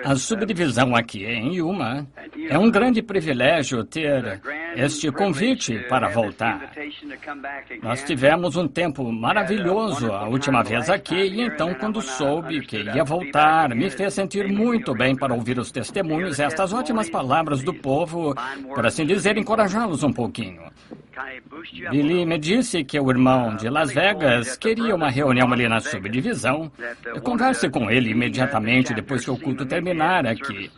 A subdivisão aqui em Yuma é um grande privilégio ter este convite para voltar. Nós tivemos um tempo maravilhoso a última vez aqui e então, quando soube que ia voltar, me fez sentir muito bem para ouvir os testemunhos, estas ótimas palavras do povo, por assim dizer, encorajá-los um pouquinho. Billy me disse que o irmão de Las Vegas queria uma reunião ali na subdivisão. Eu converse com ele imediatamente depois que o culto terminar aqui.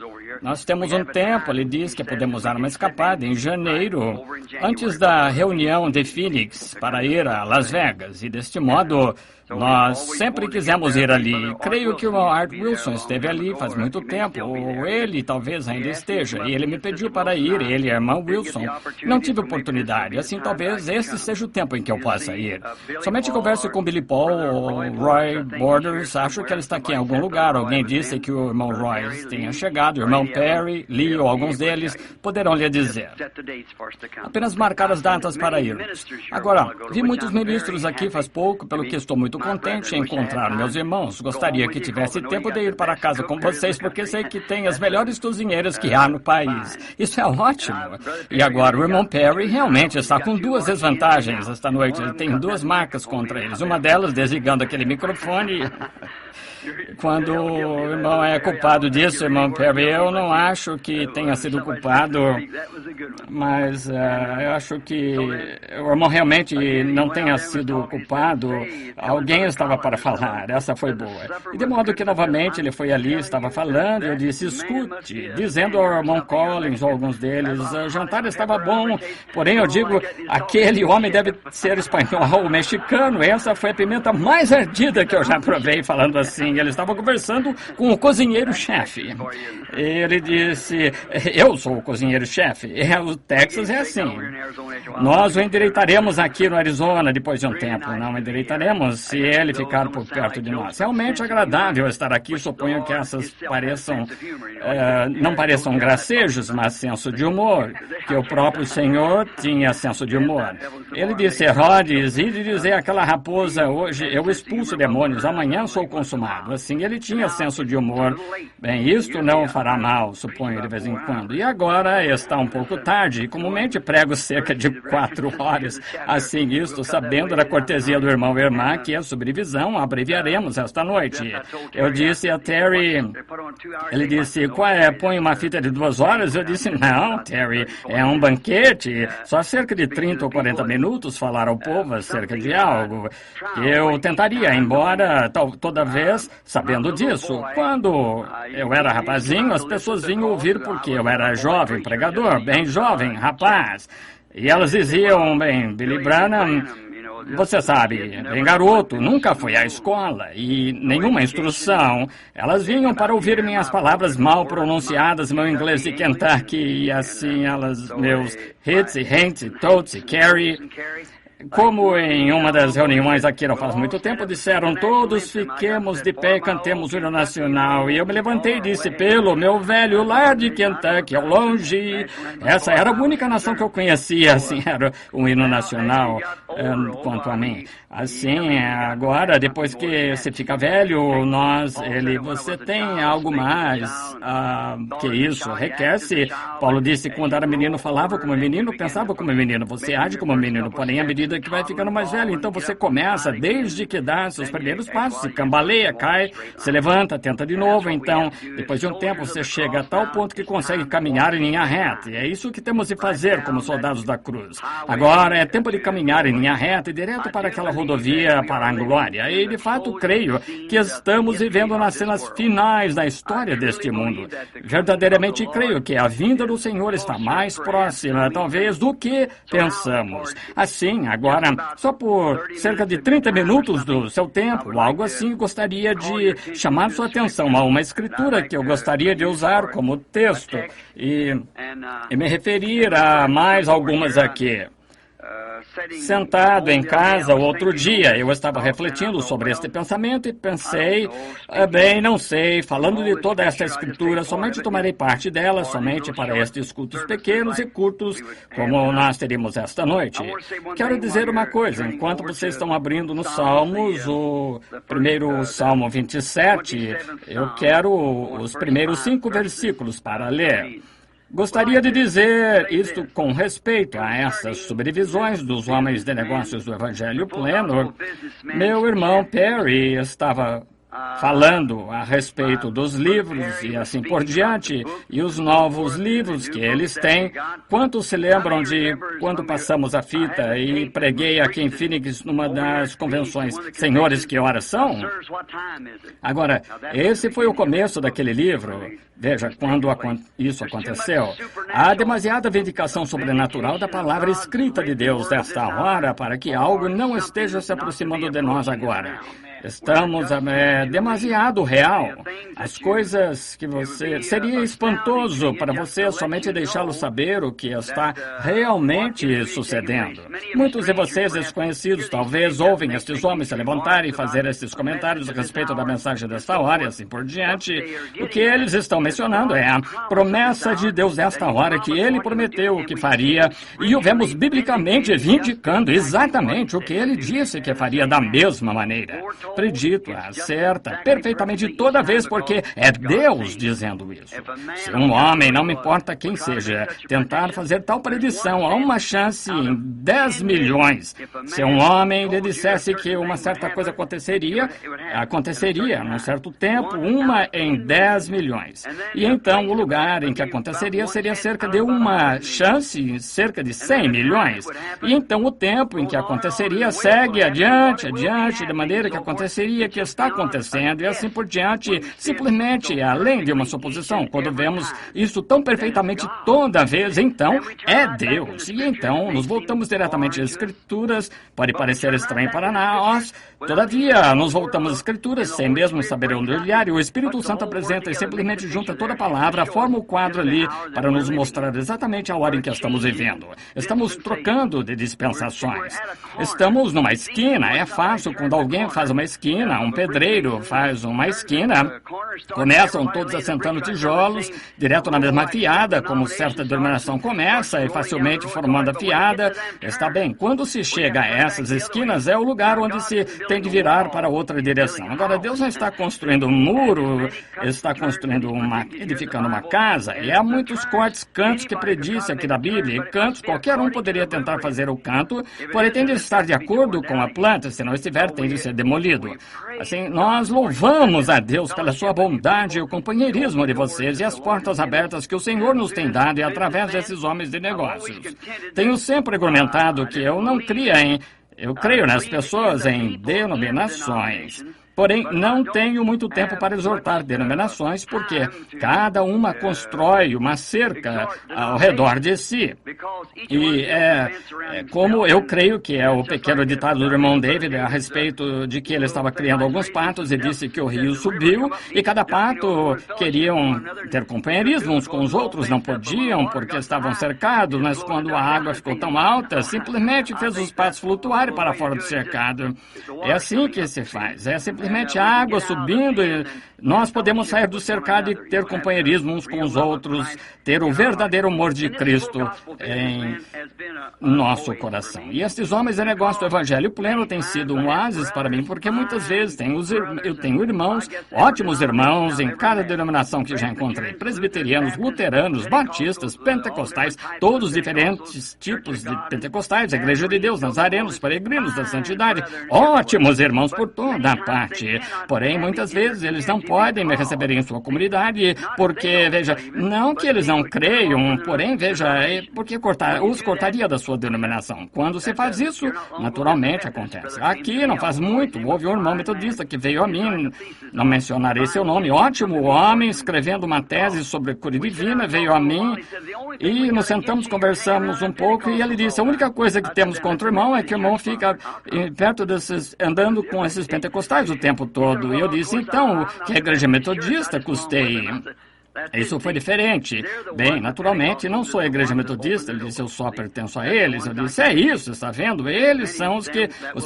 Nós temos um tempo, ele diz que podemos dar uma escapada em janeiro, antes da reunião de Phoenix, para ir a Las Vegas. E deste modo, nós sempre quisemos ir ali. Creio que o Art Wilson esteve ali faz muito tempo, ou ele talvez ainda esteja. E ele me pediu para ir, ele e a irmã Wilson. Não tive oportunidade, assim talvez este seja o tempo em que eu possa ir. Somente converse com Billy Paul ou Roy Borders, acho que ele está aqui em algum lugar. Alguém disse que o irmão Roy tenha chegado, o irmão Perry, Lee ou alguns deles poderão lhe dizer. Apenas marcar as datas para irmos. Agora, vi muitos ministros aqui faz pouco, pelo que estou muito contente em encontrar meus irmãos. Gostaria que tivesse tempo de ir para casa com vocês, porque sei que tem as melhores cozinheiras que há no país. Isso é ótimo. E agora, o irmão Perry realmente está com duas desvantagens esta noite. Ele tem duas marcas contra eles. Uma delas desligando aquele microfone. Quando o irmão é culpado disso, irmão Perry, eu não acho que tenha sido culpado, mas eu acho que o irmão realmente não tenha sido culpado. Alguém estava para falar, essa foi boa. E de modo que novamente ele foi ali, estava falando, eu disse, escute, dizendo ao irmão Collins ou alguns deles, o jantar estava bom, porém eu digo, aquele homem deve ser espanhol ou mexicano, essa foi a pimenta mais ardida que eu já provei, falando assim. Ele estava conversando com o cozinheiro-chefe. Ele disse, eu sou o cozinheiro-chefe. O Texas é assim. Nós o endireitaremos aqui no Arizona depois de um tempo. Não endireitaremos se ele ficar por perto de nós. Realmente agradável estar aqui. Suponho que essas não pareçam gracejos, mas senso de humor. Que o próprio Senhor tinha senso de humor. Ele disse, Herodes, e de dizer àquela raposa, hoje eu expulso demônios, amanhã sou consumado. Assim, ele tinha senso de humor. Bem, isto não fará mal, suponho, de vez em quando. E agora está um pouco tarde, e comumente prego cerca de 4 horas. Assim, isto, sabendo da cortesia do irmão e irmã, que a subdivisão abreviaremos esta noite. Eu disse a Terry, ele disse, qual é, põe uma fita de 2 horas? Eu disse, não, Terry, é um banquete, só cerca de 30 ou 40 minutos falar ao povo acerca de algo. Eu tentaria, embora toda vez sabendo disso. Quando eu era rapazinho, as pessoas vinham ouvir porque eu era jovem pregador, bem jovem, rapaz. E elas diziam, bem, Billy Branham, você sabe, bem garoto, nunca foi à escola e nenhuma instrução. Elas vinham para ouvir minhas palavras mal pronunciadas, meu inglês de Kentucky, e assim meus hits e hints e totes e carry. Como em uma das reuniões aqui não faz muito tempo, disseram todos, fiquemos de pé e cantemos o hino nacional. E eu me levantei e disse, pelo meu velho lar de Kentucky, ao longe. Essa era a única nação que eu conhecia, assim, era o hino nacional, quanto a mim. Assim, agora, depois que você fica velho, você tem algo mais que isso, requer-se. Paulo disse, quando era menino, falava como menino, pensava como menino, você age como menino, porém, à medida que vai ficando mais velho, então você começa, desde que dá seus primeiros passos, se cambaleia, cai, se levanta, tenta de novo, então, depois de um tempo, você chega a tal ponto que consegue caminhar em linha reta, e é isso que temos de fazer como soldados da cruz. Agora, é tempo de caminhar em linha reta e direto para aquela rodovia para a glória, e de fato, creio que estamos vivendo nas cenas finais da história deste mundo. Verdadeiramente creio que a vinda do Senhor está mais próxima, talvez, do que pensamos. Assim, agora, só por cerca de 30 minutos do seu tempo, algo assim, gostaria de chamar sua atenção a uma escritura que eu gostaria de usar como texto e me referir a mais algumas aqui. Sentado em casa outro dia, eu estava refletindo sobre este pensamento e pensei, bem, não sei, falando de toda esta escritura, somente tomarei parte dela, somente para estes cultos pequenos e curtos, como nós teríamos esta noite. Quero dizer uma coisa, enquanto vocês estão abrindo nos Salmos, o primeiro Salmo 27, eu quero os primeiros 5 versículos para ler. Gostaria de dizer isto com respeito a essas subdivisões dos homens de negócios do Evangelho Pleno. Meu irmão Perry estava falando a respeito dos livros e assim por diante, e os novos livros que eles têm. Quantos se lembram de quando passamos a fita e preguei aqui em Phoenix numa das convenções? Senhores, que horas são? Agora, esse foi o começo daquele livro. Veja, quando isso aconteceu. Há demasiada vindicação sobrenatural da palavra escrita de Deus desta hora para que algo não esteja se aproximando de nós agora. Estamos demasiado real. As coisas que você... Seria espantoso para você somente deixá-lo saber o que está realmente sucedendo. Muitos de vocês desconhecidos talvez ouvem estes homens se levantarem e fazer estes comentários a respeito da mensagem desta hora e assim por diante. O que eles estão mencionando é a promessa de Deus desta hora que Ele prometeu o que faria e o vemos biblicamente vindicando exatamente o que Ele disse que faria da mesma maneira. Acredito, acerta perfeitamente toda vez, porque é Deus dizendo isso. Se um homem, não me importa quem seja, tentar fazer tal predição, há uma chance em 10 milhões. Se um homem lhe dissesse que uma certa coisa aconteceria num certo tempo, 1 em 10 milhões. E então o lugar em que aconteceria seria cerca de uma chance em cerca de 100 milhões. E então o tempo em que aconteceria segue adiante, de maneira que aconteceria que está acontecendo e assim por diante, simplesmente além de uma suposição. Quando vemos isso tão perfeitamente toda vez, então é Deus. E então nos voltamos diretamente às Escrituras. Pode parecer estranho para nós, todavia nos voltamos às Escrituras sem mesmo saber onde olhar, e o Espírito Santo apresenta e simplesmente junta toda a palavra, forma o quadro ali para nos mostrar exatamente a hora em que estamos vivendo. Estamos trocando de dispensações. Estamos numa esquina. É fácil quando alguém faz uma esquina, um pedreiro faz uma esquina, começam todos assentando tijolos direto na mesma fiada, como certa denominação começa, e facilmente formando a fiada. Está bem, quando se chega a essas esquinas, é o lugar onde se tem de virar para outra direção. Agora, Deus não está construindo um muro, está edificando uma casa, e há muitos cantos que predisse aqui da Bíblia, e cantos, qualquer um poderia tentar fazer o canto, porém tem de estar de acordo com a planta, se não estiver, tem de ser demolido. Assim, nós louvamos a Deus pela sua bondade e o companheirismo de vocês e as portas abertas que o Senhor nos tem dado e através desses homens de negócios. Tenho sempre argumentado que eu creio nas pessoas em denominações. Porém, não tenho muito tempo para exortar denominações, porque cada uma constrói uma cerca ao redor de si. E como eu creio que é o pequeno ditado do irmão David a respeito de que ele estava criando alguns patos e disse que o rio subiu e cada pato queriam ter companheirismo uns com os outros, não podiam porque estavam cercados, mas quando a água ficou tão alta, simplesmente fez os patos flutuarem para fora do cercado. É assim que se faz, simplesmente a água subindo e nós podemos sair do cercado e ter companheirismo uns com os outros, ter o verdadeiro amor de Cristo em nosso coração. E estes homens de negócio do Evangelho Pleno têm sido um oásis para mim, porque muitas vezes eu tenho irmãos, ótimos irmãos, em cada denominação que já encontrei. Presbiterianos, luteranos, batistas, pentecostais, todos diferentes tipos de pentecostais, a Igreja de Deus, nazarenos, peregrinos da santidade. Ótimos irmãos por toda a parte. Porém, muitas vezes eles não podem me receber em sua comunidade, porque, veja, não que eles não creiam, porém, veja, porque os cortaria da sua denominação. Quando se faz isso, naturalmente acontece. Aqui não faz muito, houve um irmão metodista que veio a mim, não mencionarei seu nome, ótimo homem, escrevendo uma tese sobre cura divina, veio a mim e nos sentamos, conversamos um pouco e ele disse, a única coisa que temos contra o irmão é que o irmão fica perto desses, andando com esses pentecostais o tempo todo. E eu disse, então, que a igreja metodista custeie. Isso foi diferente. Bem, naturalmente, não sou a igreja metodista. Ele disse, eu só pertenço a eles. Eu disse, é isso, está vendo? Eles são os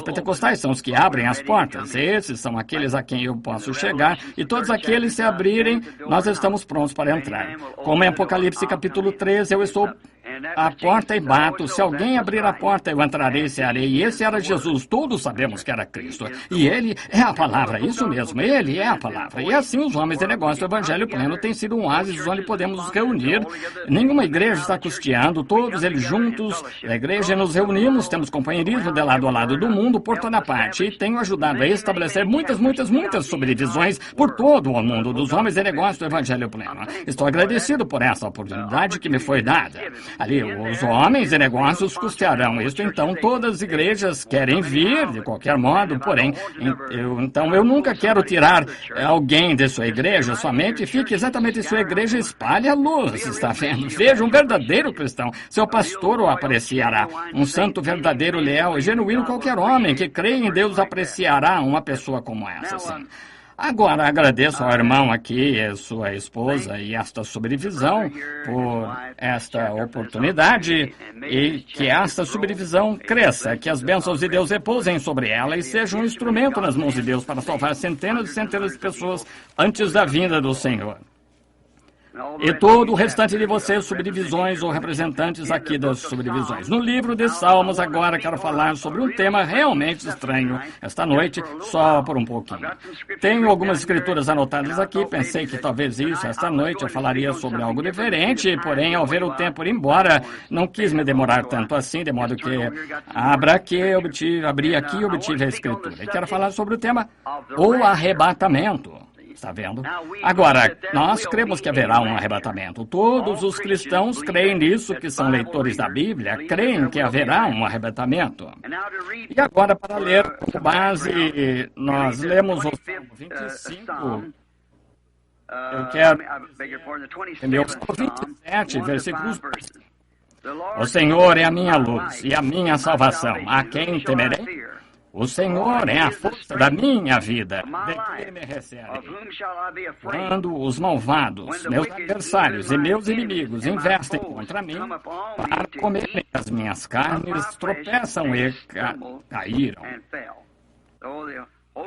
pentecostais são os que abrem as portas. Esses são aqueles a quem eu posso chegar. E todos aqueles se abrirem, nós estamos prontos para entrar. Como em Apocalipse capítulo 13, eu estou à porta e bato. Se alguém abrir a porta, eu entrarei e cearei. E esse era Jesus. Todos sabemos que era Cristo. E ele é a palavra. Isso mesmo. Ele é a palavra. E assim os homens de negócio do Evangelho Pleno têm sido um oásis onde podemos nos reunir. Nenhuma igreja está custeando. Todos eles juntos. A igreja nos reunimos. Temos companheirismo de lado a lado do mundo, por toda parte. E tenho ajudado a estabelecer muitas subdivisões por todo o mundo dos homens de negócio do Evangelho Pleno. Estou agradecido por essa oportunidade que me foi dada. Ali, os homens de negócios custearão isso, então todas as igrejas querem vir, de qualquer modo, porém, eu nunca quero tirar alguém de sua igreja, somente fique exatamente em sua igreja e espalhe a luz, está vendo? Veja, um verdadeiro cristão, seu pastor o apreciará, um santo verdadeiro, leal e genuíno, qualquer homem que crê em Deus apreciará uma pessoa como essa, sim. Agora, agradeço ao irmão aqui e sua esposa e esta subdivisão por esta oportunidade e que esta subdivisão cresça, que as bênçãos de Deus repousem sobre ela e seja um instrumento nas mãos de Deus para salvar centenas e centenas de pessoas antes da vinda do Senhor. E todo o restante de vocês, subdivisões ou representantes aqui das subdivisões. No livro de Salmos, agora quero falar sobre um tema realmente estranho esta noite, só por um pouquinho. Tenho algumas escrituras anotadas aqui, pensei que talvez isso, esta noite, eu falaria sobre algo diferente, porém, ao ver o tempo ir embora, não quis me demorar tanto assim, de modo que abri aqui e obtive a escritura. E quero falar sobre o tema, o arrebatamento. Está vendo? Agora, nós cremos que haverá um arrebatamento. Todos os cristãos creem nisso, que são leitores da Bíblia, creem que haverá um arrebatamento. E agora, para ler com base, nós lemos o Salmo 25. Eu quero ler o Salmo 27, versículos 2. O Senhor é a minha luz e a minha salvação. A quem temerei? O Senhor é a força da minha vida. De que me recearei? Quando os malvados, meus adversários e meus inimigos investem contra mim para comerem as minhas carnes, tropeçam e caíram.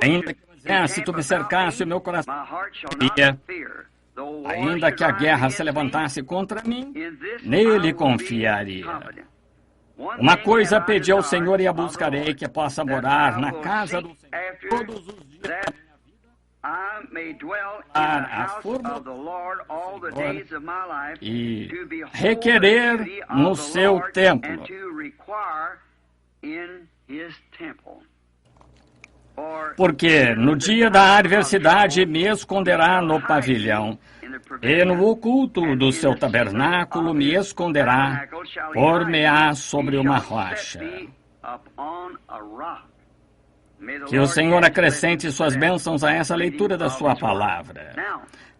Ainda que o exército me cercasse, o meu coração teria. Ainda que a guerra se levantasse contra mim, nele confiaria. Uma coisa pedi ao Senhor e a buscarei, que possa morar na casa do Senhor todos os dias da minha vida, a forma do Senhor e requerer no seu templo. Porque no dia da adversidade me esconderá no pavilhão, e no oculto do seu tabernáculo me esconderá, por-me-á sobre uma rocha. Que o Senhor acrescente suas bênçãos a essa leitura da sua palavra.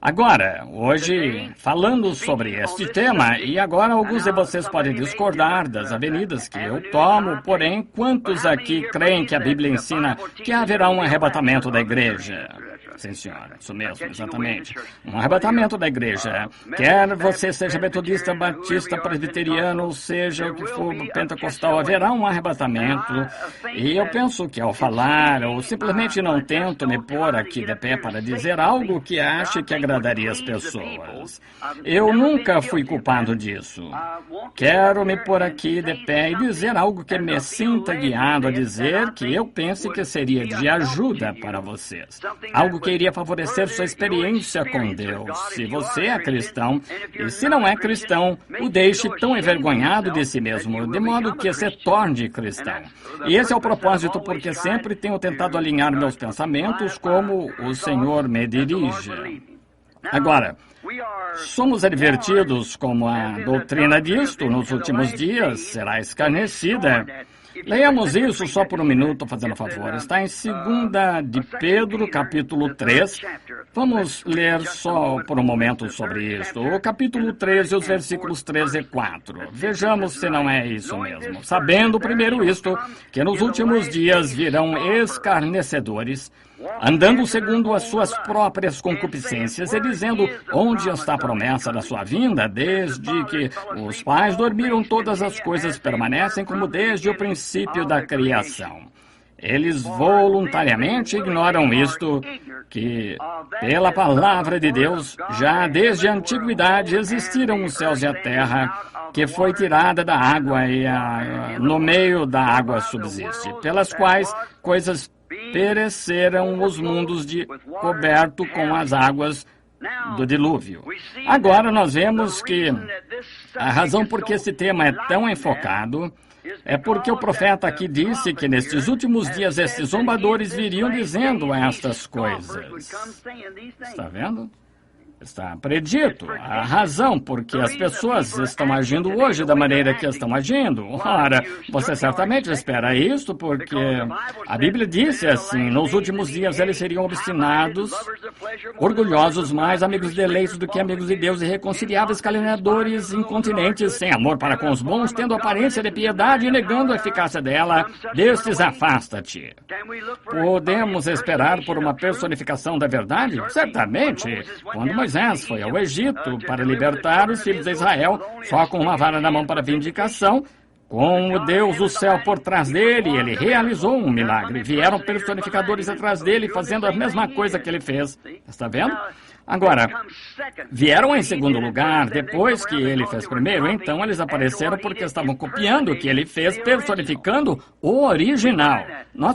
Agora, hoje, falando sobre este tema, e agora alguns de vocês podem discordar das avenidas que eu tomo, porém, quantos aqui creem que a Bíblia ensina que haverá um arrebatamento da igreja? Sim, senhora, isso mesmo, exatamente. Um arrebatamento da igreja. Quer você seja metodista, batista, presbiteriano, ou seja o que for pentecostal, haverá um arrebatamento. E eu penso que ao falar, ou simplesmente não tento me pôr aqui de pé para dizer algo que ache que agradaria as pessoas. Eu nunca fui culpado disso. Quero me pôr aqui de pé e dizer algo que me sinta guiado a dizer que eu pense que seria de ajuda para vocês. Algo que iria favorecer sua experiência com Deus. Se você é cristão, e se não é cristão, o deixe tão envergonhado de si mesmo, de modo que se torne cristão. E esse é o propósito, porque sempre tenho tentado alinhar meus pensamentos como o Senhor me dirige. Agora, somos advertidos como a doutrina disto nos últimos dias será escarnecida. Leiamos isso só por um minuto, fazendo favor. Está em 2 de Pedro, capítulo 3. Vamos ler só por um momento sobre isso. O capítulo 3 e os versículos 13 e 4. Vejamos se não é isso mesmo. Sabendo primeiro isto, que nos últimos dias virão escarnecedores, andando segundo as suas próprias concupiscências e dizendo onde está a promessa da sua vinda, desde que os pais dormiram, todas as coisas permanecem como desde o princípio da criação. Eles voluntariamente ignoram isto, que, pela palavra de Deus, já desde a antiguidade existiram os céus e a terra, que foi tirada da água e no meio da água subsiste, pelas quais coisas pereceram os mundos coberto com as águas do dilúvio. Agora nós vemos que a razão por que esse tema é tão enfocado é porque o profeta aqui disse que nestes últimos dias estes zombadores viriam dizendo estas coisas. Está vendo? Está predito a razão por que as pessoas estão agindo hoje da maneira que estão agindo. Ora, você certamente espera isso porque a Bíblia disse assim, nos últimos dias eles seriam obstinados, orgulhosos, mais amigos de deleitos do que amigos de Deus, irreconciliáveis, caluniadores, incontinentes, sem amor para com os bons, tendo aparência de piedade e negando a eficácia dela. Destes afasta-te. Podemos esperar por uma personificação da verdade? Certamente. Quando Moisés foi ao Egito para libertar os filhos de Israel, só com uma vara na mão para vindicação, com o Deus do céu por trás dele, ele realizou um milagre. Vieram personificadores atrás dele, fazendo a mesma coisa que ele fez. Está vendo? Agora, vieram em segundo lugar, depois que ele fez primeiro, então eles apareceram porque estavam copiando o que ele fez, personificando o original. Nós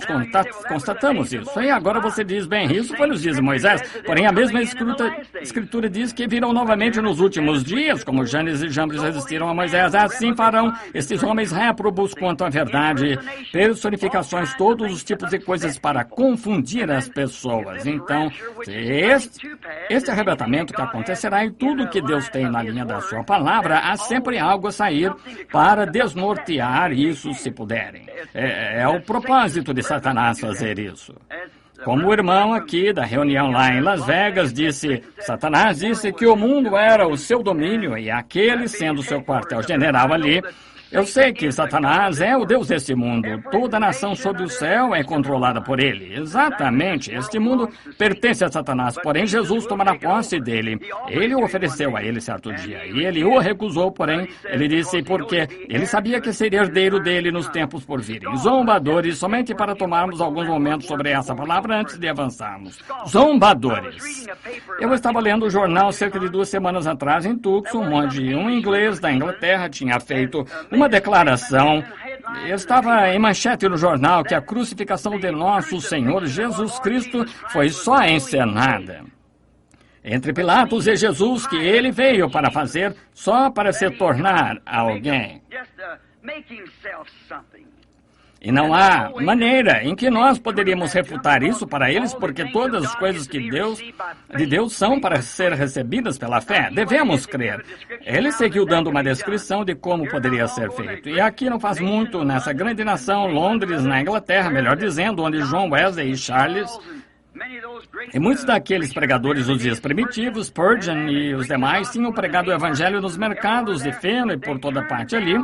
constatamos isso. E agora você diz, bem, isso foi nos dias de Moisés, porém a mesma escritura diz que virão novamente nos últimos dias, como Janes e Jambres resistiram a Moisés, assim farão estes homens réprobos quanto à verdade, personificações, todos os tipos de coisas para confundir as pessoas. Então, este arrebatamento que acontecerá e tudo que Deus tem na linha da sua palavra, há sempre algo a sair para desnortear isso se puderem. É o propósito de Satanás fazer isso. Como o irmão aqui da reunião lá em Las Vegas disse, Satanás disse que o mundo era o seu domínio e aquele sendo o seu quartel-general ali. Eu sei que Satanás é o Deus deste mundo. Toda nação sob o céu é controlada por ele. Exatamente. Este mundo pertence a Satanás, porém Jesus tomará posse dele. Ele o ofereceu a ele certo dia, e ele o recusou, porém, ele disse porque ele sabia que seria herdeiro dele nos tempos por virem. Zombadores, somente para tomarmos alguns momentos sobre essa palavra antes de avançarmos. Zombadores. Eu estava lendo o jornal cerca de 2 semanas atrás em Tucson, onde um inglês da Inglaterra tinha feito uma declaração, estava em manchete no jornal, que a crucificação de nosso Senhor Jesus Cristo foi só encenada. Entre Pilatos e Jesus, que ele veio para fazer só para se tornar alguém. E não há maneira em que nós poderíamos refutar isso para eles, porque todas as coisas de Deus são para ser recebidas pela fé. Devemos crer. Ele seguiu dando uma descrição de como poderia ser feito. E aqui não faz muito, nessa grande nação, Londres, na Inglaterra, melhor dizendo, onde John Wesley e Charles e muitos daqueles pregadores dos dias primitivos, Spurgeon e os demais, tinham pregado o evangelho nos mercados de feno e por toda parte ali,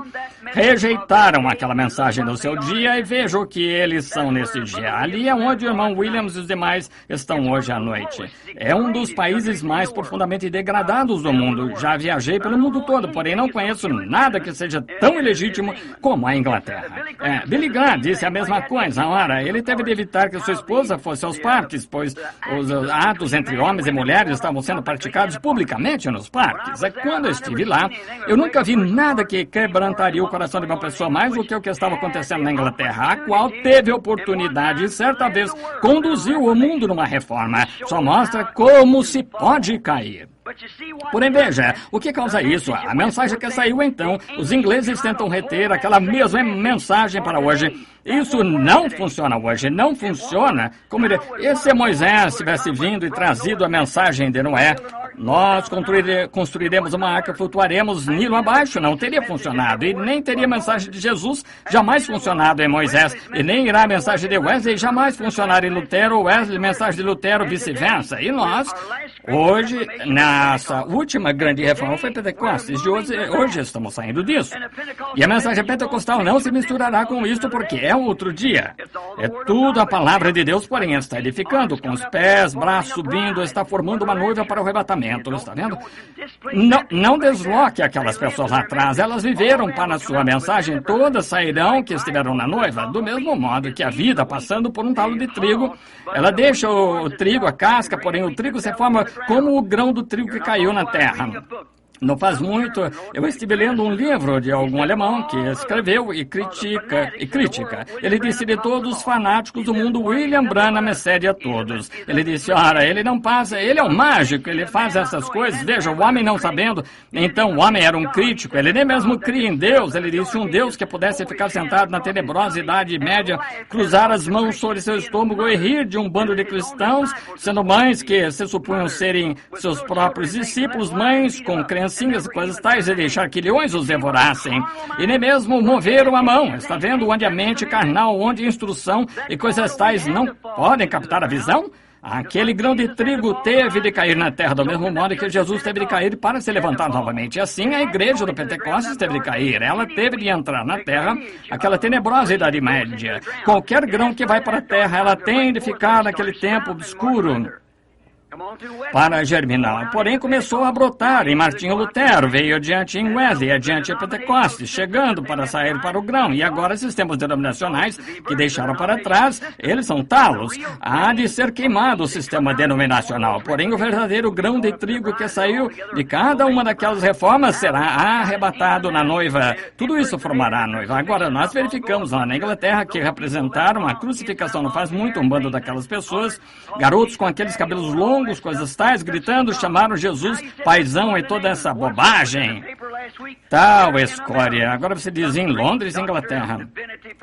rejeitaram aquela mensagem no seu dia e vejam o que eles são nesse dia. Ali é onde o irmão Williams e os demais estão hoje à noite. É um dos países mais profundamente degradados do mundo. Já viajei pelo mundo todo, porém não conheço nada que seja tão ilegítimo como a Inglaterra. Billy Graham disse a mesma coisa. Ora, ele teve de evitar que sua esposa fosse aos parques, pois os atos entre homens e mulheres estavam sendo praticados publicamente nos parques. Quando eu estive lá, eu nunca vi nada que quebrantaria o coração de uma pessoa mais do que o que estava acontecendo na Inglaterra, a qual teve oportunidade e certa vez conduziu o mundo numa reforma. Só mostra como se pode cair. Porém, veja, o que causa isso? A mensagem que saiu então, os ingleses tentam reter aquela mesma mensagem para hoje. Isso não funciona hoje, não funciona. Como e se Moisés tivesse vindo e trazido a mensagem de Noé, nós construiremos uma arca, flutuaremos Nilo abaixo, não teria funcionado. E nem teria a mensagem de Jesus jamais funcionado em Moisés. E nem irá a mensagem de Wesley jamais funcionar em Lutero, Wesley, mensagem de Lutero, vice-versa. E nós, hoje, nossa última grande reforma foi Pentecostes. Hoje estamos saindo disso. E a mensagem pentecostal não se misturará com isto, porque até outro dia. É tudo a palavra de Deus, porém, está edificando, com os pés, braços subindo, está formando uma noiva para o arrebatamento, está vendo? Não desloque aquelas pessoas lá atrás, elas viveram para a sua mensagem, todas sairão que estiveram na noiva, do mesmo modo que a vida, passando por um talo de trigo, ela deixa o trigo, a casca, porém o trigo se forma como o grão do trigo que caiu na terra. Não faz muito, eu estive lendo um livro de algum alemão que escreveu e crítica. Ele disse: de todos os fanáticos do mundo, William Branham excede a todos. Ele disse: ora, ele não passa, ele é um mágico, ele faz essas coisas. Veja, o homem não sabendo, então o homem era um crítico, ele nem mesmo cria em Deus. Ele disse: um Deus que pudesse ficar sentado na tenebrosa Idade Média, cruzar as mãos sobre seu estômago e rir de um bando de cristãos, sendo mães que se supunham serem seus próprios discípulos, mães com crenças e coisas tais, e deixar que leões os devorassem, e nem mesmo moveram a mão. Está vendo onde a mente carnal, onde a instrução e coisas tais não podem captar a visão? Aquele grão de trigo teve de cair na terra do mesmo modo que Jesus teve de cair para se levantar novamente. E assim a igreja do Pentecostes teve de cair. Ela teve de entrar na terra, aquela tenebrosa Idade Média. Qualquer grão que vai para a terra, ela tem de ficar naquele tempo obscuro para germinar. Porém, começou a brotar em Martinho Lutero, veio adiante em Wesley, adiante em Pentecostes, chegando para sair para o grão. E agora, sistemas denominacionais que deixaram para trás, eles são talos. Há de ser queimado o sistema denominacional. Porém, o verdadeiro grão de trigo que saiu de cada uma daquelas reformas será arrebatado na noiva. Tudo isso formará a noiva. Agora, nós verificamos lá na Inglaterra que representaram a crucificação não faz muito, um bando daquelas pessoas, garotos com aqueles cabelos longos, coisas tais, gritando, chamaram Jesus paizão e toda essa bobagem. Tal escória. Agora você diz em Londres, Inglaterra.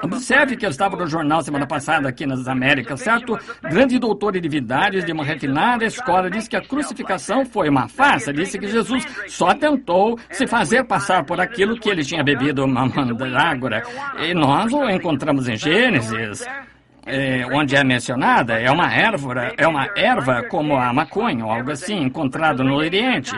Observe que eu estava no jornal semana passada aqui nas Américas, certo? Grande doutor em divindades de uma refinada escola disse que a crucificação foi uma farsa, disse que Jesus só tentou se fazer passar por aquilo que ele tinha bebido uma mandrágora. E nós o encontramos em Gênesis. Onde é mencionada, é uma erva como a maconha ou algo assim, encontrado no Oriente.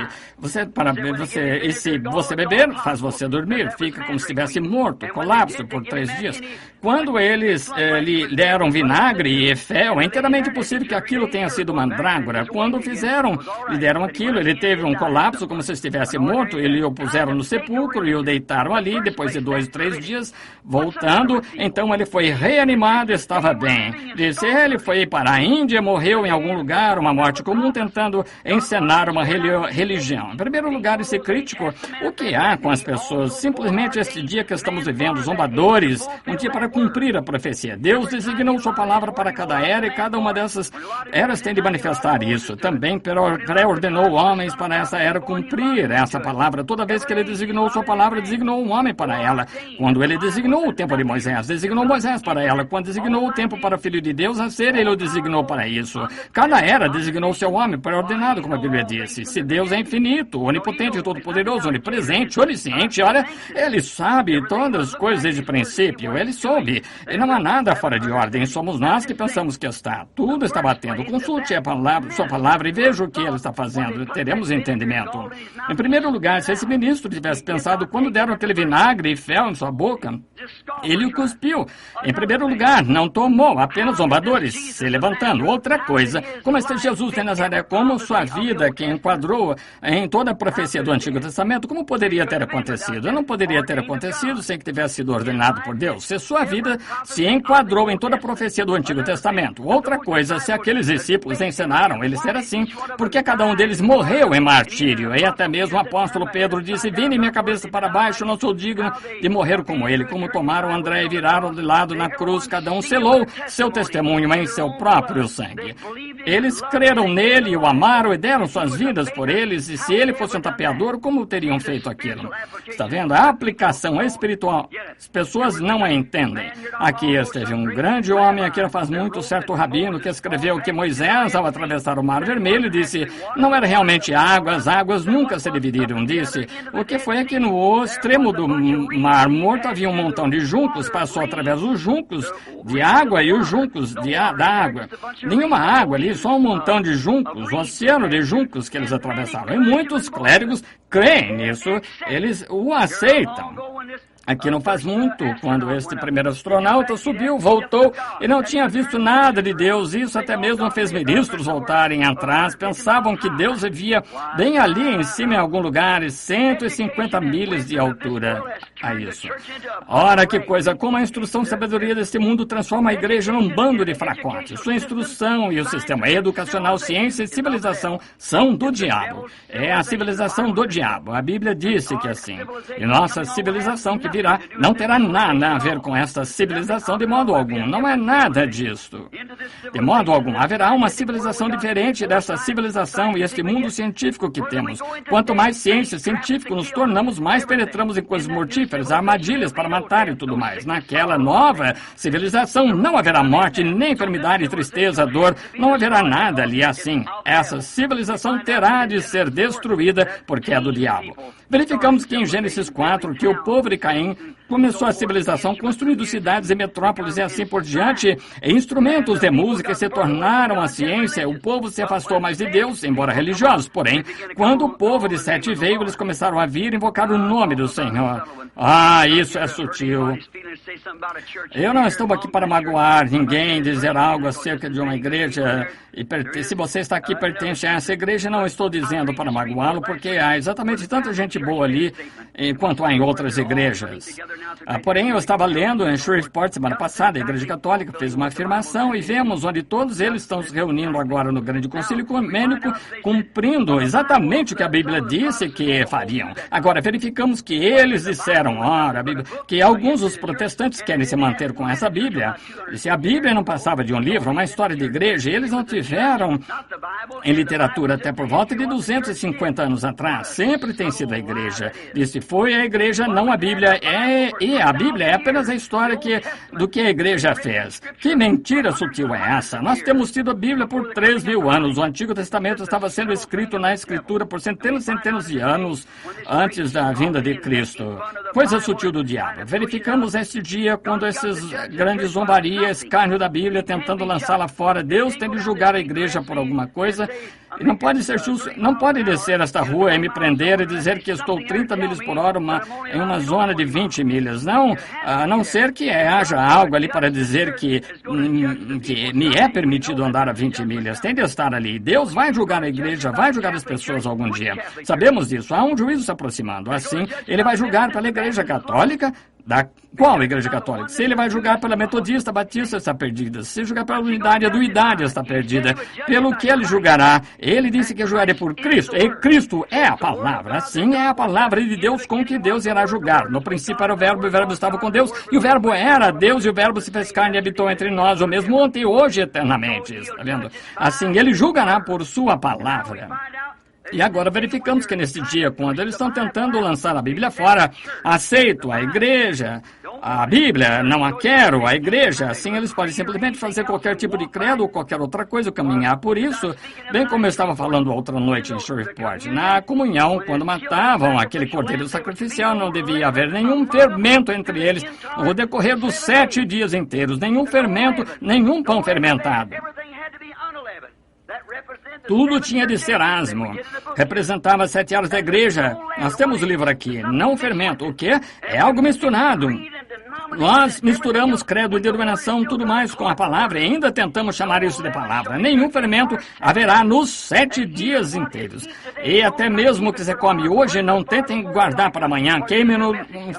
E se você beber, faz você dormir, fica como se estivesse morto, colapso por 3 dias. Quando eles lhe deram vinagre e fel, é inteiramente possível que aquilo tenha sido mandrágora. Quando lhe deram aquilo, ele teve um colapso como se estivesse morto, ele o puseram no sepulcro e o deitaram ali, depois de 2 ou 3 dias, voltando, então ele foi reanimado, estava bem. Disse, ele foi para a Índia, morreu em algum lugar, uma morte comum, tentando encenar uma religião. Em primeiro lugar, esse crítico, o que há com as pessoas? Simplesmente este dia que estamos vivendo, zombadores, um dia para cumprir a profecia. Deus designou sua palavra para cada era e cada uma dessas eras tem de manifestar isso. Também pré-ordenou homens para essa era cumprir essa palavra. Toda vez que ele designou sua palavra, designou um homem para ela. Quando ele designou o tempo de Moisés, designou Moisés para ela. Quando designou o tempo para o Filho de Deus a ser, ele o designou para isso. Cada era designou seu homem pré-ordenado, como a Bíblia disse. Se Deus é infinito, onipotente, todo-poderoso, onipresente, onisciente, olha, ele sabe todas as coisas desde o princípio. Ele soube. E não há nada fora de ordem. Somos nós que pensamos que está. Tudo está batendo. Consulte sua palavra e veja o que ele está fazendo. Teremos entendimento. Em primeiro lugar, se esse ministro tivesse pensado quando deram aquele vinagre e fel em sua boca, ele o cuspiu. Em primeiro lugar, não tomou, apenas zombadores se levantando. Outra coisa, como este Jesus de Nazaré, como sua vida que enquadrou em toda a profecia do Antigo Testamento, como poderia ter acontecido? Não poderia ter acontecido sem que tivesse sido ordenado por Deus. Se sua vida se enquadrou em toda a profecia do Antigo Testamento. Outra coisa, se aqueles discípulos ensinaram ele ser assim, porque cada um deles morreu em martírio. E até mesmo o apóstolo Pedro disse, vire minha cabeça para baixo, não sou digno de morrer como ele. Como tomaram André e viraram de lado na cruz, cada um selou seu testemunho em seu próprio sangue. Eles creram nele, o amaram e deram suas vidas por eles, e se ele fosse um tapeador, como teriam feito aquilo? Está vendo? A aplicação espiritual, as pessoas não a entendem. Aqui esteve um grande homem, aqui faz muito, certo rabino, que escreveu que Moisés, ao atravessar o Mar Vermelho, disse, não era realmente água, as águas nunca se dividiram, disse. O que foi é que no extremo do Mar Morto havia um montão de juncos, passou através dos juncos de água e os juncos da água. Nenhuma água ali, só um montão de juncos, um oceano de juncos que eles atravessaram. E muitos clérigos creem nisso, eles o aceitam. Aqui não faz muito, quando este primeiro astronauta subiu, voltou e não tinha visto nada de Deus. Isso até mesmo fez ministros voltarem atrás. Pensavam que Deus vivia bem ali em cima em algum lugar, 150 milhas de altura a isso. Ora, que coisa, como a instrução e sabedoria deste mundo transforma a igreja num bando de fracotes. Sua instrução e o sistema educacional, ciência e civilização são do diabo. É a civilização do diabo. A Bíblia disse que assim. E nossa civilização que virá não terá nada a ver com esta civilização de modo algum. Não é nada disto. De modo algum. Haverá uma civilização diferente desta civilização e este mundo científico que temos. Quanto mais ciência científica nos tornamos, mais penetramos em coisas mortíferas, armadilhas para matar e tudo mais. Naquela nova civilização não haverá morte, nem enfermidade, tristeza, dor. Não haverá nada ali assim. Essa civilização terá de ser destruída porque é do diabo. Verificamos que em Gênesis 4, que o povo de Caim começou a civilização construindo cidades e metrópoles e assim por diante, e instrumentos de música se tornaram a ciência. O povo se afastou mais de Deus, embora religiosos. Porém, quando o povo de Sete veio, eles começaram a vir e invocar o nome do Senhor. Ah, isso é sutil. Eu não estou aqui para magoar ninguém, dizer algo acerca de uma igreja. E se você está aqui pertence a essa igreja, não estou dizendo para magoá-lo, porque há exatamente tanta gente boa ali quanto há em outras igrejas. Porém, eu estava lendo em Shreveport semana passada, a Igreja Católica fez uma afirmação e vemos onde todos eles estão se reunindo agora no Grande Concílio Ecumênico, cumprindo exatamente o que a Bíblia disse que fariam. Agora, verificamos que eles disseram, ora, a Bíblia, que alguns dos protestantes querem se manter com essa Bíblia. E se a Bíblia não passava de um livro, uma história de igreja, eles não tiveram em literatura até por volta de 250 anos atrás. Sempre tem sido a igreja. Disse, foi a igreja, não a Bíblia. E a Bíblia é apenas a história do que a igreja fez. Que mentira sutil é essa? Nós temos tido a Bíblia por 3.000 anos. O Antigo Testamento estava sendo escrito na Escritura por centenas e centenas de anos antes da vinda de Cristo. Coisa sutil do diabo. Verificamos este dia quando essas grandes zombarias, escárnio da Bíblia, tentando lançá-la fora. Deus tem de julgar a igreja por alguma coisa. E não pode ser justo, não pode descer esta rua e me prender e dizer que estou 30 milhas por hora em uma zona de 20 milhas. Não, a não ser que haja algo ali para dizer que me é permitido andar a 20 milhas. Tem de estar ali. Deus vai julgar a igreja, vai julgar as pessoas algum dia. Sabemos disso. Há um juízo se aproximando. Assim, ele vai julgar pela Igreja Católica. Da qual Igreja Católica? Se ele vai julgar pela Metodista, Batista está perdida. Se julgar pela Unidade, a Duidade está perdida. Pelo que ele julgará? Ele disse que julgaria por Cristo. E Cristo é a palavra. Assim é a palavra de Deus com que Deus irá julgar. No princípio era o Verbo, e o Verbo estava com Deus, e o Verbo era Deus, e o Verbo se fez carne e habitou entre nós, o mesmo ontem e hoje eternamente. Está vendo? Assim ele julgará por sua palavra. E agora verificamos que nesse dia, quando eles estão tentando lançar a Bíblia fora, aceito a igreja, a Bíblia, não a quero, a igreja, assim eles podem simplesmente fazer qualquer tipo de credo ou qualquer outra coisa, caminhar por isso, bem como eu estava falando outra noite em Shreveport. Na comunhão, quando matavam aquele cordeiro sacrificial, não devia haver nenhum fermento entre eles no decorrer dos 7 dias inteiros, nenhum fermento, nenhum pão fermentado. Tudo tinha de ser asmo. Representava 7 áreas da igreja. Nós temos o livro aqui. Não fermento. O quê? É algo misturado. Nós misturamos credo e denominação, tudo mais com a palavra e ainda tentamos chamar isso de palavra. Nenhum fermento haverá nos 7 dias inteiros. E até mesmo o que você come hoje, não tentem guardar para amanhã. Queime no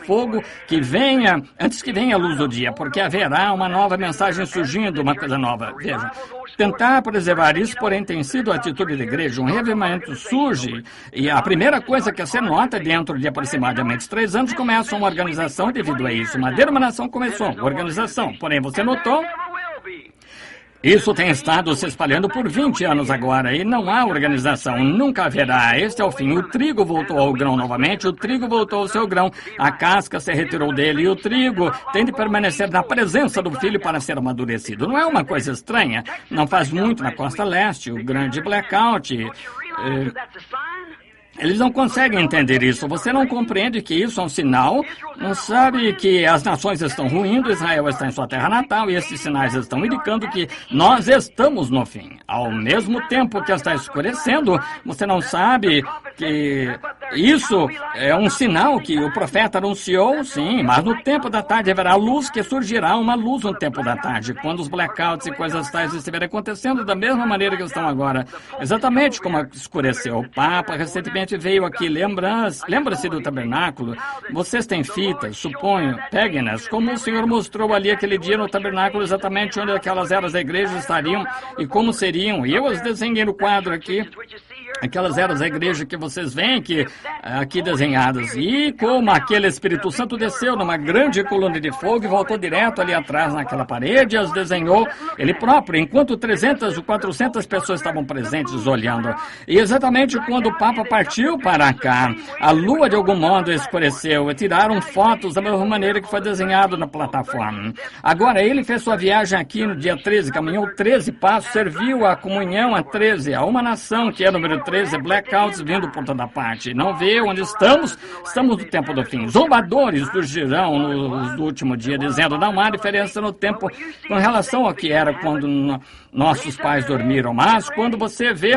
fogo que venha, antes que venha a luz do dia, porque haverá uma nova mensagem surgindo, uma coisa nova. Veja, tentar preservar isso, porém, tem sido a atitude da igreja. Um revivimento surge e a primeira coisa que você nota dentro de aproximadamente 3 anos começa uma organização devido a isso. Uma denominação começou, organização. Porém, você notou? Isso tem estado se espalhando por 20 anos agora e não há organização, nunca haverá. Este é o fim. O trigo voltou ao grão novamente, o trigo voltou ao seu grão, a casca se retirou dele e o trigo tem de permanecer na presença do filho para ser amadurecido. Não é uma coisa estranha? Não faz muito na costa leste, o grande blackout. Eles não conseguem entender isso. Você não compreende que isso é um sinal? Não sabe que as nações estão ruindo, Israel está em sua terra natal e esses sinais estão indicando que nós estamos no fim. Ao mesmo tempo que está escurecendo, você não sabe que Isso é um sinal que o profeta anunciou, sim, mas no tempo da tarde haverá luz, que surgirá uma luz no tempo da tarde, quando os blackouts e coisas tais estiverem acontecendo da mesma maneira que estão agora. Exatamente como escureceu. O Papa recentemente veio aqui, lembra-se do tabernáculo? Vocês têm fitas, suponho, peguem-nas, como o Senhor mostrou ali aquele dia no tabernáculo, exatamente onde aquelas eras da igreja estariam e como seriam. E eu as desenhei no quadro aqui. Aquelas eras da igreja que vocês veem aqui desenhadas. E como aquele Espírito Santo desceu numa grande coluna de fogo e voltou direto ali atrás naquela parede e as desenhou ele próprio, enquanto 300 ou 400 pessoas estavam presentes olhando. E exatamente quando o Papa partiu para cá, a lua de algum modo escureceu e tiraram fotos da mesma maneira que foi desenhado na plataforma. Agora, ele fez sua viagem aqui no dia 13, caminhou 13 passos, serviu a comunhão a 13, a uma nação que é número 13, blackouts vindo por toda parte. Não vê onde estamos? Estamos no tempo do fim. Zombadores surgirão no último dia, dizendo não há diferença no tempo com relação ao que era quando nossos pais dormiram. Mas quando você vê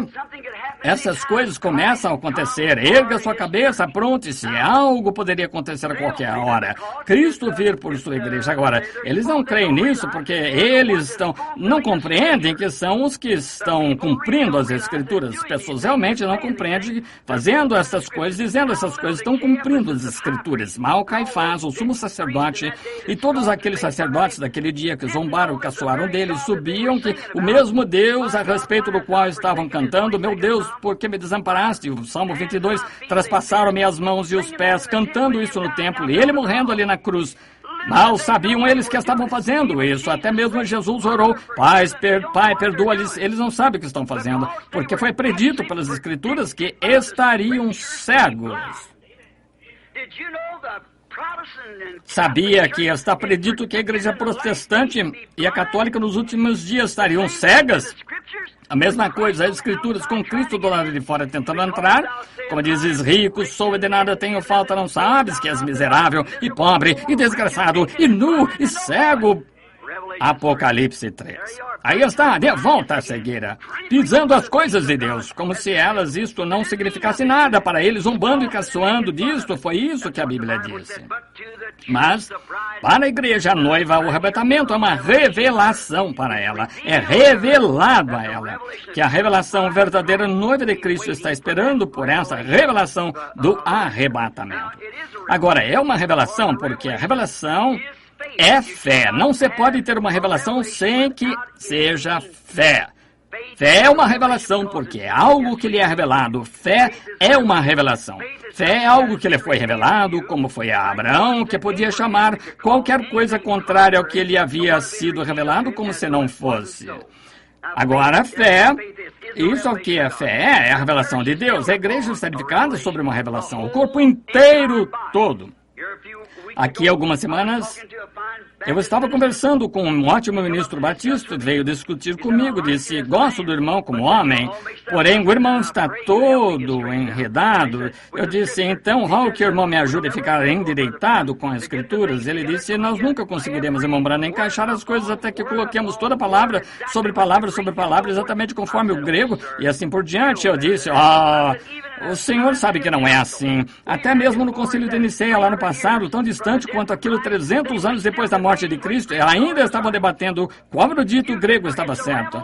essas coisas começam a acontecer, erga sua cabeça, apronte-se. Algo poderia acontecer a qualquer hora. Cristo vir por sua igreja. Agora, eles não creem nisso porque eles não compreendem que são os que estão cumprindo as Escrituras. As pessoas realmente não compreendem, fazendo essas coisas, dizendo essas coisas, estão cumprindo as Escrituras. Mal Caifás, o sumo sacerdote, e todos aqueles sacerdotes daquele dia que zombaram, caçoaram dele, subiam que o mesmo Deus a respeito do qual estavam cantando, meu Deus, por que me desamparaste? O Salmo 22, traspassaram-me as mãos e os pés, cantando isso no templo, e ele morrendo ali na cruz. Mal sabiam eles que estavam fazendo isso. Até mesmo Jesus orou, Pai, perdoa-lhes. Eles não sabem o que estão fazendo, porque foi predito pelas Escrituras que estariam cegos. Sabia que está predito que a igreja protestante e a católica nos últimos dias estariam cegas? A mesma coisa, as Escrituras com Cristo do lado de fora tentando entrar. Como dizes, rico sou e de nada tenho falta, não sabes que és miserável e pobre e desgraçado e nu e cego. Apocalipse 3. Aí está, de volta à cegueira, pisando as coisas de Deus, como se isto não significasse nada para eles, zombando e caçoando disto. Foi isso que a Bíblia disse. Mas, para a igreja, a noiva, o arrebatamento é uma revelação para ela. É revelado a ela que a revelação verdadeira noiva de Cristo está esperando por essa revelação do arrebatamento. Agora, é uma revelação porque a revelação é fé. Não se pode ter uma revelação sem que seja fé. Fé é uma revelação porque é algo que lhe é revelado. Fé é uma revelação. Fé é algo que lhe foi revelado, como foi a Abraão, que podia chamar qualquer coisa contrária ao que lhe havia sido revelado como se não fosse. Agora, a fé, isso é o que é fé, é a revelação de Deus. A igreja está edificada sobre uma revelação, o corpo inteiro todo. Aqui, algumas semanas, eu estava conversando com um ótimo ministro batista, veio discutir comigo, disse, gosto do irmão como homem, porém o irmão está todo enredado. Eu disse, então, Raul, que o irmão me ajude a ficar endireitado com as Escrituras? Ele disse, nós nunca conseguiremos, irmão Branham, encaixar as coisas até que coloquemos toda palavra sobre palavra sobre palavra, exatamente conforme o grego, e assim por diante. Eu disse, o senhor sabe que não é assim. Até mesmo no concílio de Nicéia, lá no passado, tão distante quanto aquilo 300 anos depois da morte de Cristo, ainda estavam debatendo qual erudito grego estava certo.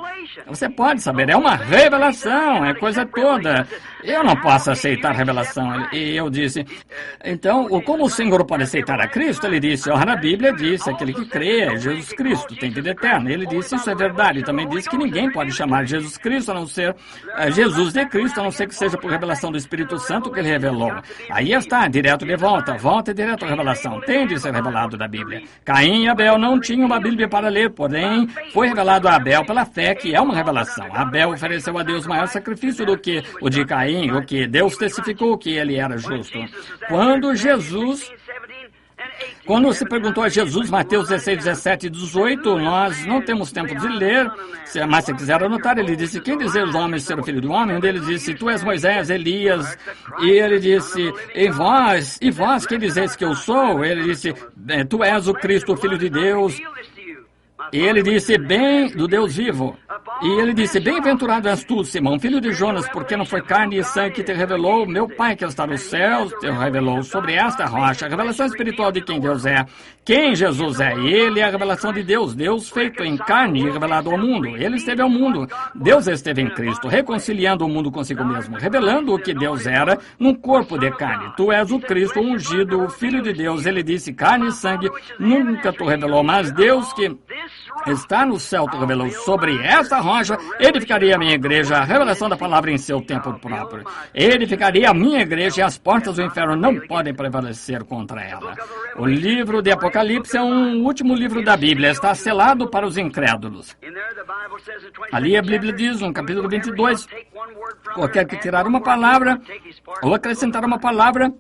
Você pode saber, é uma revelação, é coisa toda. Eu não posso aceitar revelação. E eu disse, então, como o Senhor pode aceitar a Cristo? Ele disse, na Bíblia diz, aquele que crê é Jesus Cristo, tem vida eterna. Ele disse, isso é verdade. E também disse que ninguém pode chamar Jesus Cristo, a não ser Jesus de Cristo, a não ser que seja por revelação do Espírito Santo que ele revelou. Aí está, direto de volta e direto à revelação. Tem de ser revelado da Bíblia. Caim e Abel não tinham uma Bíblia para ler, porém, foi revelado a Abel pela fé, que é uma revelação. Abel ofereceu a Deus maior sacrifício do que o de Caim, o que Deus testificou que ele era justo. Quando se perguntou a Jesus, Mateus 16, 17 e 18, nós não temos tempo de ler, mas se quiser anotar, ele disse, quem dizer os homens ser o filho do homem? Um deles disse, tu és Moisés, Elias, e ele disse, e vós, quem dizeis que eu sou? Ele disse, tu és o Cristo, o Filho de Deus. E ele disse, bem do Deus vivo. E ele disse, bem-aventurado és tu, Simão, filho de Jonas, porque não foi carne e sangue que te revelou, meu Pai que está nos céus te revelou sobre esta rocha, a revelação espiritual de quem Deus é, quem Jesus é. Ele é a revelação de Deus, Deus feito em carne e revelado ao mundo. Ele esteve ao mundo, Deus esteve em Cristo, reconciliando o mundo consigo mesmo, revelando o que Deus era num corpo de carne. Tu és o Cristo ungido, o Filho de Deus. Ele disse, carne e sangue nunca tu revelou, mas Deus que está no céu te revelou. Sobre esta rocha edificaria a minha igreja, a revelação da palavra em seu tempo próprio. Edificaria a minha igreja e as portas do inferno não podem prevalecer contra ela. O livro de Apocalipse é um último livro da Bíblia, está selado para os incrédulos. Ali a Bíblia diz, no capítulo 22, qualquer que tirar uma palavra ou acrescentar uma palavra,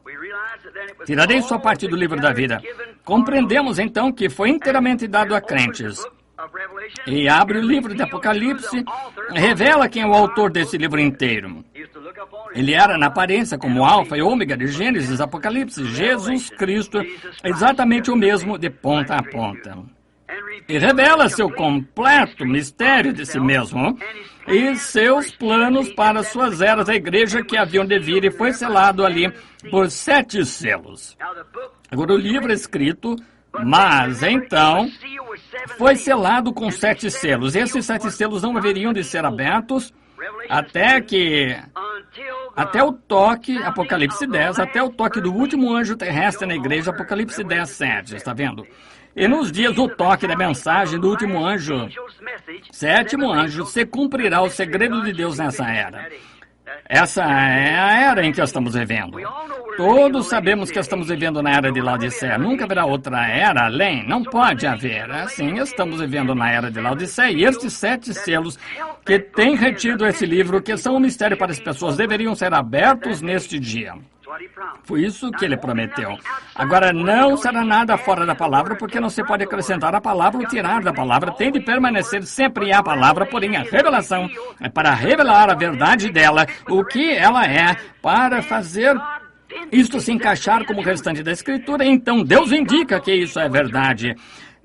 tirarei sua parte do livro da vida. Compreendemos então que foi inteiramente dado a crentes. E abre o livro de Apocalipse, revela quem é o autor desse livro inteiro. Ele era na aparência como Alfa e Ômega de Gênesis, Apocalipse, Jesus Cristo, exatamente o mesmo de ponta a ponta. E revela seu completo mistério de si mesmo e seus planos para suas eras, a igreja que haviam de vir, e foi selado ali por 7 selos. Agora o livro é escrito, mas então foi selado com 7 selos. Esses 7 selos não haveriam de ser abertos até o toque, Apocalipse 10, até o toque do último anjo terrestre na igreja, Apocalipse 10, 7, está vendo? E nos dias do toque da mensagem do último anjo, 7º anjo, se cumprirá o segredo de Deus nessa era. Essa é a era em que estamos vivendo. Todos sabemos que estamos vivendo na era de Laodiceia. Nunca haverá outra era além. Não pode haver. Assim, estamos vivendo na era de Laodiceia. E estes 7 selos que têm retido esse livro, que são um mistério para as pessoas, deveriam ser abertos neste dia. Foi isso que ele prometeu. Agora, não será nada fora da palavra, porque não se pode acrescentar a palavra ou tirar da palavra. Tem de permanecer sempre a palavra, porém a revelação é para revelar a verdade dela, o que ela é, para fazer isto se encaixar como o restante da Escritura. Então, Deus indica que isso é verdade.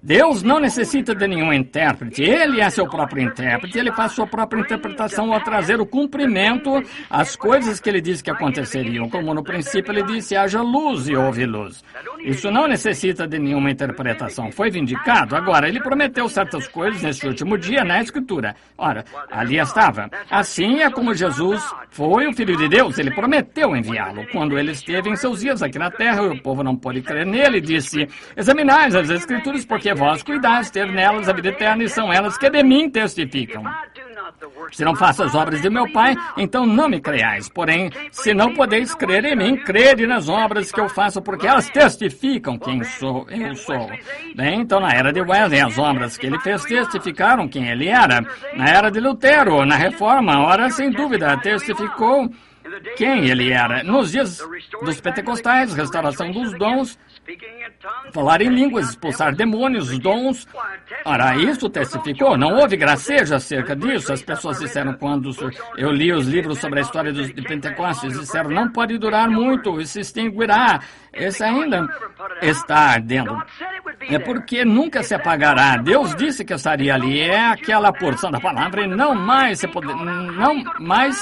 Deus não necessita de nenhum intérprete. Ele é seu próprio intérprete. Ele faz sua própria interpretação ao trazer o cumprimento às coisas que ele disse que aconteceriam. Como no princípio ele disse, haja luz e houve luz. Isso não necessita de nenhuma interpretação. Foi vindicado. Agora, ele prometeu certas coisas neste último dia na Escritura. Ora, ali estava. Assim é como Jesus foi o Filho de Deus. Ele prometeu enviá-lo. Quando ele esteve em seus dias aqui na terra, o povo não pôde crer nele. Disse, examinai as Escrituras, porque vós cuidais ter nelas a vida eterna, e são elas que de mim testificam. Se não faço as obras de meu Pai, então não me creais. Porém, se não podeis crer em mim, crede nas obras que eu faço, porque elas testificam quem eu sou. Bem, então na era de Wesley, as obras que ele fez testificaram quem ele era. Na era de Lutero, na Reforma, ora, sem dúvida, testificou quem ele era. Nos dias dos pentecostais, restauração dos dons, falar em línguas, expulsar demônios, os dons. Ora, isso testificou. Não houve gracejo acerca disso. As pessoas disseram, quando eu li os livros sobre a história de Pentecostes, disseram, não pode durar muito, se extinguirá. Esse ainda está ardendo. É porque nunca se apagará. Deus disse que estaria ali. É aquela porção da palavra e não mais se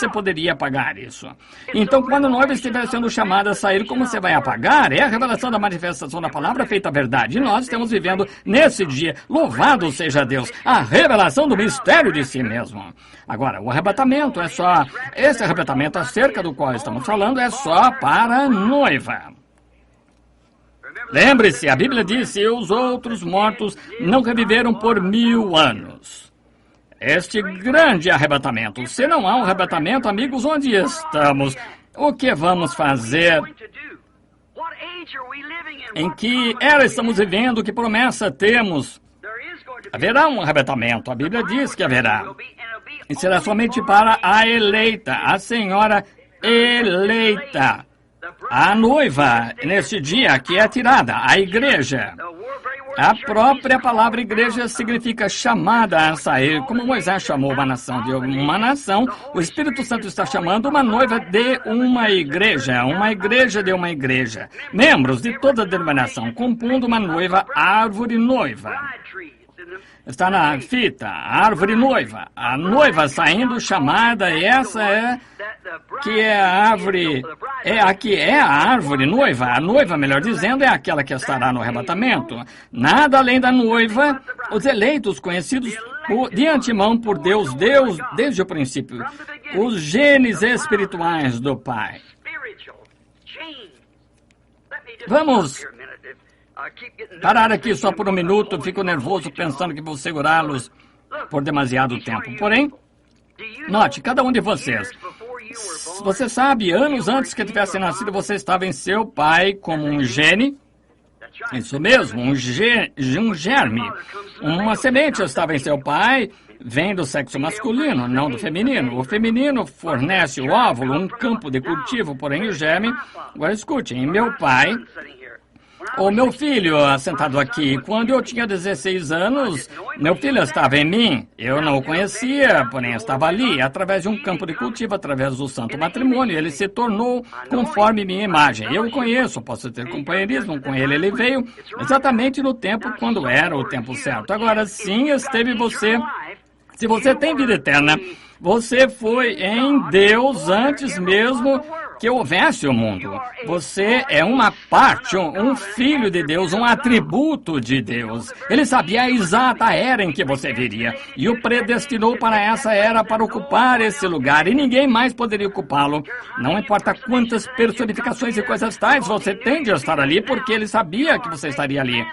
poderia apagar isso. Então, quando nós estiver sendo chamado a sair, como você vai apagar? É a revelação da manifestação da palavra feita a verdade. E nós estamos vivendo nesse dia. Louvado seja Deus. A revelação do mistério de si mesmo. Agora, o arrebatamento é só... Esse arrebatamento acerca do qual estamos falando é só para a noiva. Lembre-se, a Bíblia disse, e os outros mortos não reviveram por 1000 anos. Este grande arrebatamento. Se não há um arrebatamento, amigos, onde estamos? O que vamos fazer? Em que era estamos vivendo? Que promessa temos? Haverá um arrebatamento. A Bíblia diz que haverá. E será somente para a eleita, a senhora eleita. A noiva, neste dia, que é tirada, a igreja. A própria palavra igreja significa chamada a sair, como Moisés chamou uma nação de uma nação. O Espírito Santo está chamando uma noiva de uma igreja de uma igreja. Membros de toda a denominação, compondo uma noiva, árvore noiva. Está na fita, a árvore noiva. A noiva saindo chamada, e essa é que é a árvore, aqui é a árvore noiva. A noiva, melhor dizendo, é aquela que estará no arrebatamento. Nada além da noiva, os eleitos conhecidos de antemão por Deus desde o princípio. Os genes espirituais do Pai. Vamos parar aqui só por um minuto. Fico nervoso pensando que vou segurá-los por demasiado tempo. Porém, note, cada um de vocês. Você sabe, anos antes que tivesse nascido, você estava em seu pai como um gene. Isso mesmo, um germe. Uma semente estava em seu pai, vem do sexo masculino, não do feminino. O feminino fornece o óvulo, um campo de cultivo, porém o germe... Agora escute, em meu pai... O meu filho, sentado aqui, quando eu tinha 16 anos, meu filho estava em mim. Eu não o conhecia, porém estava ali, através de um campo de cultivo, através do santo matrimônio. Ele se tornou conforme minha imagem. Eu o conheço, posso ter companheirismo com ele. Ele veio exatamente no tempo, quando era o tempo certo. Agora sim, esteve você. Se você tem vida eterna, você foi em Deus antes mesmo que houvesse o mundo. Você é uma parte, um filho de Deus, um atributo de Deus. Ele sabia a exata era em que você viria e o predestinou para essa era, para ocupar esse lugar, e ninguém mais poderia ocupá-lo. Não importa quantas personificações e coisas tais você tem de estar ali, porque ele sabia que você estaria ali.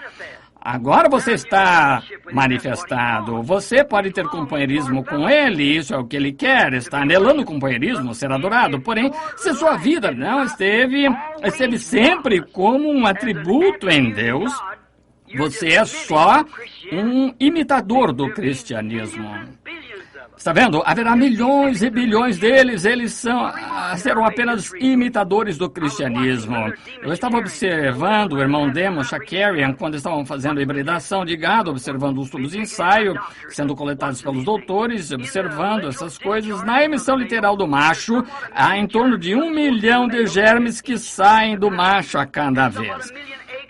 Agora você está manifestado. Você pode ter companheirismo com ele, isso é o que ele quer. Está anelando companheirismo, ser adorado. Porém, se sua vida não esteve sempre como um atributo em Deus, você é só um imitador do cristianismo. Está vendo? Haverá milhões e bilhões deles. Eles serão apenas imitadores do cristianismo. Eu estava observando o irmão Demo Shakarian quando estavam fazendo a hibridação de gado, observando os tubos de ensaio sendo coletados pelos doutores, observando essas coisas. Na emissão literal do macho, há em torno de 1 milhão de germes que saem do macho a cada vez.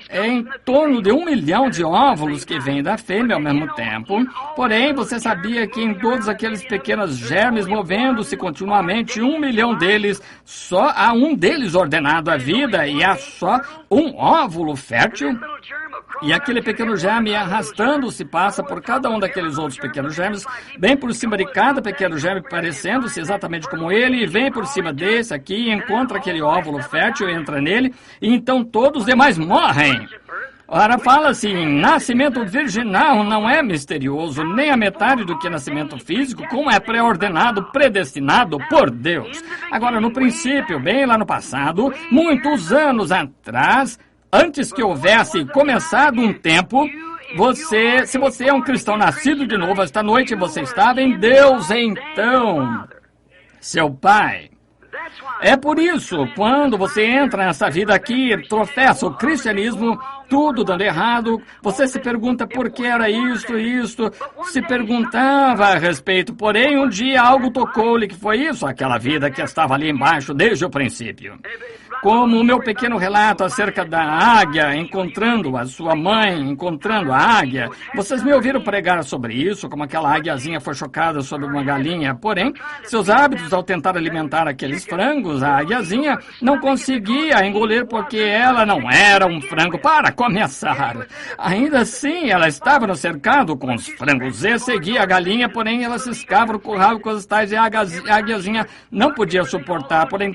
É em torno de 1 milhão de óvulos que vêm da fêmea ao mesmo tempo. Porém, você sabia que em todos aqueles pequenos germes movendo-se continuamente, 1 milhão deles, só há um deles ordenado à vida e há só um óvulo fértil? E aquele pequeno germe arrastando-se passa por cada um daqueles outros pequenos germes, bem por cima de cada pequeno germe, parecendo-se exatamente como ele, e vem por cima desse aqui, encontra aquele óvulo fértil, entra nele, e então todos os demais morrem. Ora, fala-se em nascimento virginal, não é misterioso, nem a metade do que nascimento físico, como é pré-ordenado, predestinado por Deus. Agora, no princípio, bem lá no passado, muitos anos atrás, antes que houvesse começado um tempo, se você é um cristão nascido de novo esta noite, você estava em Deus, então, seu Pai. É por isso, quando você entra nessa vida aqui, tropeça o cristianismo, tudo dando errado, você se pergunta por que era isto, se perguntava a respeito, porém um dia algo tocou-lhe que foi isso, aquela vida que estava ali embaixo desde o princípio. Como o meu pequeno relato acerca da águia encontrando a sua mãe, encontrando a águia. Vocês me ouviram pregar sobre isso, como aquela águiazinha foi chocada sobre uma galinha. Porém, seus hábitos ao tentar alimentar aqueles frangos, a águiazinha não conseguia engolir porque ela não era um frango para começar. Ainda assim, ela estava no cercado com os frangos e seguia a galinha, porém ela ciscava no curral e coisas tais e a águiazinha não podia suportar. Porém,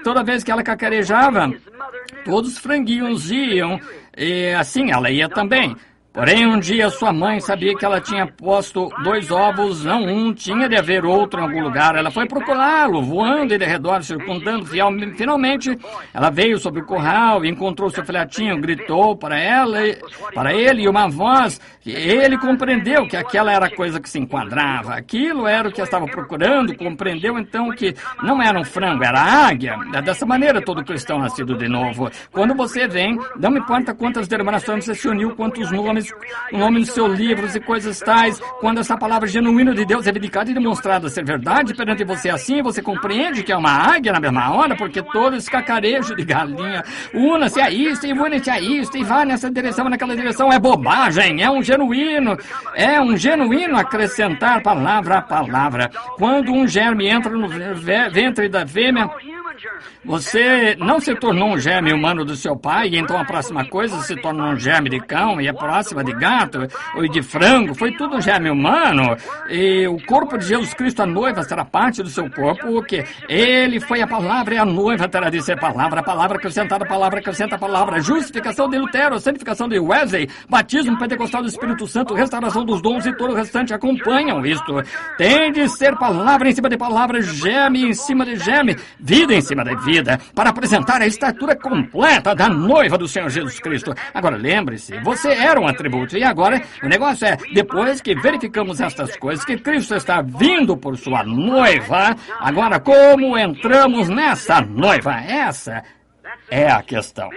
toda vez que ela cacarejava, todos os franguinhos iam, e assim ela ia também. Porém, um dia sua mãe sabia que ela tinha posto 2 ovos, não um, tinha de haver outro em algum lugar. Ela foi procurá-lo, voando de redor, circundando. Finalmente, ela veio sobre o curral e encontrou seu filhotinho, gritou para ele, e uma voz. Ele compreendeu que aquela era a coisa que se enquadrava. Aquilo era o que estava procurando, compreendeu então que não era um frango, era a águia. Dessa maneira, todo cristão nascido de novo. Quando você vem, não importa quantas denominações você se uniu, quantos nomes o nome dos seus livros e coisas tais. Quando essa palavra genuína de Deus é vindicada e demonstrada ser verdade perante você assim, você compreende que é uma águia na mesma hora, porque todo esse cacarejo de galinha, una-se a isto e une-se a isto e vai nessa direção, naquela direção, é bobagem, é um genuíno acrescentar palavra a palavra. Quando um germe entra no ventre da fêmea, você não se tornou um germe humano do seu pai, e então a próxima coisa se torna um germe de cão, e a próxima de gato, ou de frango, foi tudo um germe humano, e o corpo de Jesus Cristo, a noiva, será parte do seu corpo, o que? Ele foi a palavra, e a noiva terá de ser palavra acrescentada, palavra acrescenta palavra, justificação de Lutero, santificação de Wesley, batismo pentecostal do Espírito Santo, restauração dos dons e todo o restante acompanham isto. Tem de ser palavra em cima de palavra, germe em cima de germe, vida em cima da vida, para apresentar a estatura completa da noiva do Senhor Jesus Cristo. Agora, lembre-se, você era um atributo, e agora o negócio é, depois que verificamos estas coisas, que Cristo está vindo por sua noiva, agora como entramos nessa noiva? Essa é a questão.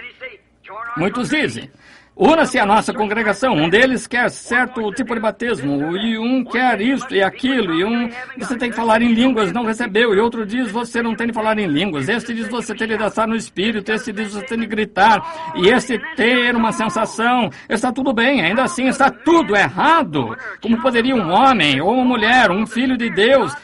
Muitos dizem, una-se à nossa congregação. Um deles quer certo tipo de batismo, e um quer isto e aquilo, e um você tem que falar em línguas, não recebeu, e outro diz você não tem de falar em línguas, este diz você tem de dançar no espírito, este diz você tem de gritar, e este ter uma sensação. Está tudo bem, ainda assim está tudo errado. Como poderia um homem ou uma mulher, um filho de Deus,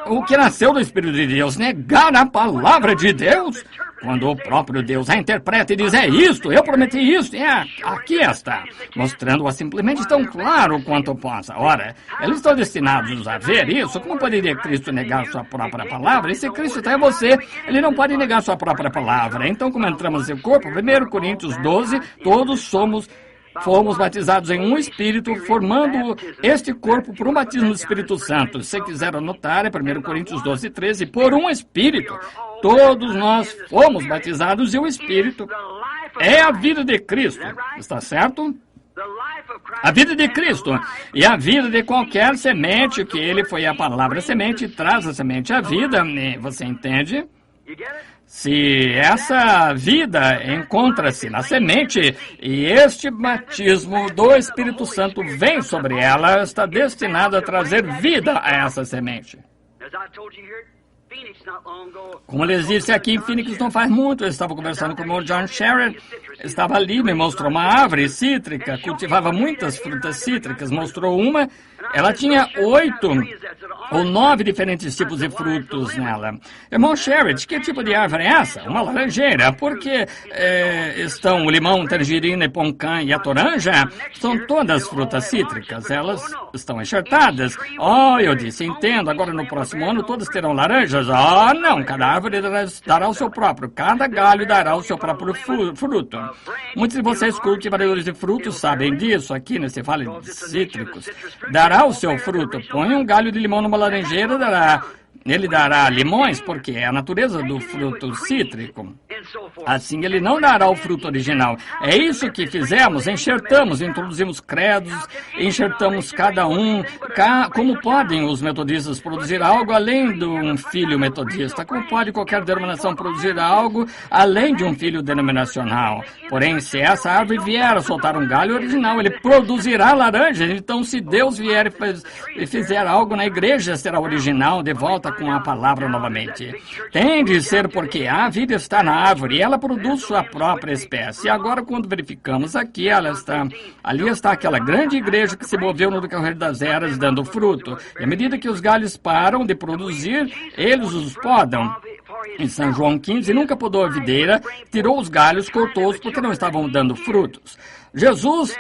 o que nasceu do Espírito de Deus, negar a palavra de Deus? Quando o próprio Deus a interpreta e diz, é isto, eu prometi isto, aqui está, mostrando-a simplesmente tão claro quanto possa. Ora, eles estão destinados a ver isso. Como poderia Cristo negar sua própria palavra? E se Cristo está em você, ele não pode negar sua própria palavra. Então, como entramos no seu corpo, 1 Coríntios 12, todos fomos batizados em um Espírito, formando este corpo por um batismo do Espírito Santo. Se quiser anotar, é 1 Coríntios 12, 13, por um Espírito. Todos nós fomos batizados e o Espírito é a vida de Cristo. Está certo? A vida de Cristo e a vida de qualquer semente que ele foi a palavra semente, traz a semente à vida. Você entende? Se essa vida encontra-se na semente e este batismo do Espírito Santo vem sobre ela, está destinado a trazer vida a essa semente. Como eu lhes disse aqui em Phoenix não faz muito, eu estava conversando com o irmão John Sherrod, estava ali, me mostrou uma árvore cítrica, cultivava muitas frutas cítricas, mostrou uma, ela tinha 8 ou 9 diferentes tipos de frutos nela. Irmão Sherrod, que tipo de árvore é essa? Uma laranjeira. Porque estão o limão, tangerina, poncã e a toranja? São todas frutas cítricas, elas estão enxertadas. Oh, eu disse, entendo, agora no próximo ano todas terão laranjas? Oh, não, cada árvore dará o seu próprio, cada galho dará o seu próprio fruto. Muitos de vocês, cultivadores de frutos, sabem disso aqui nesse vale de cítricos. Dará o seu fruto. Põe um galho de limão numa laranjeira, ele dará limões, porque é a natureza do fruto cítrico. Assim, ele não dará o fruto original. É isso que fizemos, enxertamos, introduzimos credos, enxertamos cada um. Como podem os metodistas produzir algo além de um filho metodista? Como pode qualquer denominação produzir algo além de um filho denominacional? Porém, se essa árvore vier a soltar um galho original, ele produzirá laranja. Então, se Deus vier e fizer algo na igreja, será original, de volta com a palavra novamente. Tem de ser porque a vida está na árvore e ela produz sua própria espécie. E agora, quando verificamos aqui, ali está aquela grande igreja que se moveu no decorrer das eras, dando fruto. E à medida que os galhos param de produzir, eles os podam. Em São João 15, nunca podou a videira, tirou os galhos, cortou-os porque não estavam dando frutos. Jesus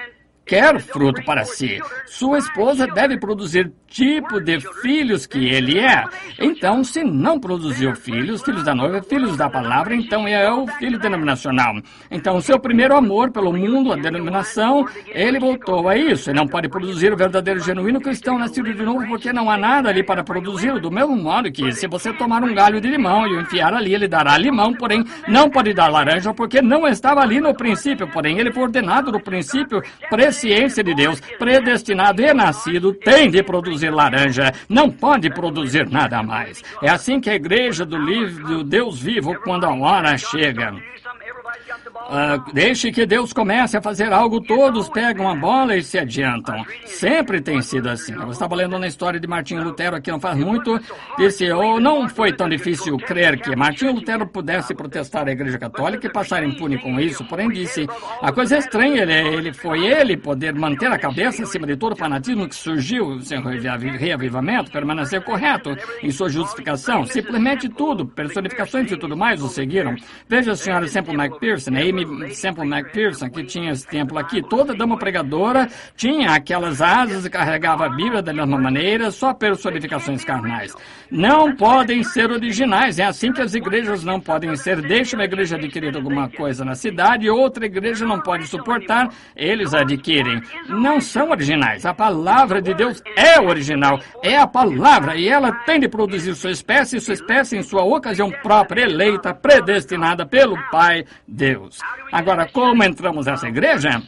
quer fruto para si. Sua esposa deve produzir tipo de filhos que ele é. Então, se não produziu filhos da noiva, filhos da palavra, então é o filho denominacional. Então, seu primeiro amor pelo mundo, a denominação, ele voltou a isso. Ele não pode produzir o verdadeiro genuíno cristão nascido de novo, porque não há nada ali para produzi-lo. Do mesmo modo que, se você tomar um galho de limão e o enfiar ali, ele dará limão, porém, não pode dar laranja, porque não estava ali no princípio. Porém, ele foi ordenado no princípio, presciência de Deus, predestinado e nascido, tem de produzir laranja, não pode produzir nada mais. É assim que a igreja do Deus vivo, quando a hora chega. Deixe que Deus comece a fazer algo, todos pegam a bola e se adiantam. Sempre tem sido assim. Eu estava lendo uma história de Martinho Lutero aqui não faz muito. Disse, não foi tão difícil crer que Martinho Lutero pudesse protestar a Igreja Católica e passar impune com isso. Porém, disse, a coisa é estranha, ele poder manter a cabeça acima de todo o fanatismo que surgiu, sem reavivamento, permanecer correto em sua justificação. Simplesmente tudo, personificações e tudo mais o seguiram. Veja a senhora Semple McPherson, Amy Semple McPherson, que tinha esse templo aqui. Toda dama pregadora tinha aquelas asas e carregava a Bíblia da mesma maneira, só personificações carnais. Não podem ser originais, é assim que as igrejas não podem ser. Deixa uma igreja adquirir alguma coisa na cidade e outra igreja não pode suportar, eles adquirem. Não são originais. A palavra de Deus é original, é a palavra, e ela tem de produzir sua espécie em sua ocasião própria, eleita, predestinada pelo Pai Deus. Agora, como entramos nessa igreja?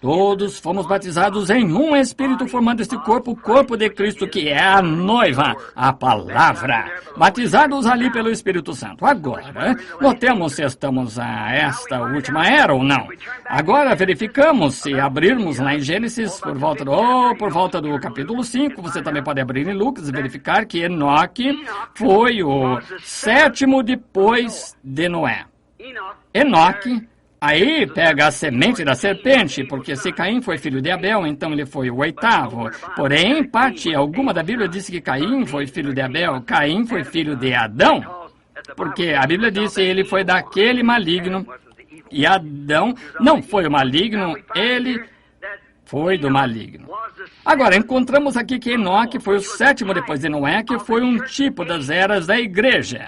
Todos fomos batizados em um Espírito, formando este corpo, o corpo de Cristo, que é a noiva, a palavra. Batizados ali pelo Espírito Santo. Agora, notemos se estamos a esta última era ou não. Agora, verificamos se abrirmos lá em Gênesis, por volta do capítulo 5, você também pode abrir em Lucas e verificar que Enoque foi o 7º depois de Noé. Enoque, aí pega a semente da serpente, porque se Caim foi filho de Abel, então ele foi o 8º. Porém, parte alguma da Bíblia disse que Caim foi filho de Abel, Caim foi filho de Adão, porque a Bíblia disse ele foi daquele maligno, e Adão não foi o maligno, ele foi do maligno. Agora, encontramos aqui que Enoque foi o 7º depois de Noé, que foi um tipo das eras da igreja.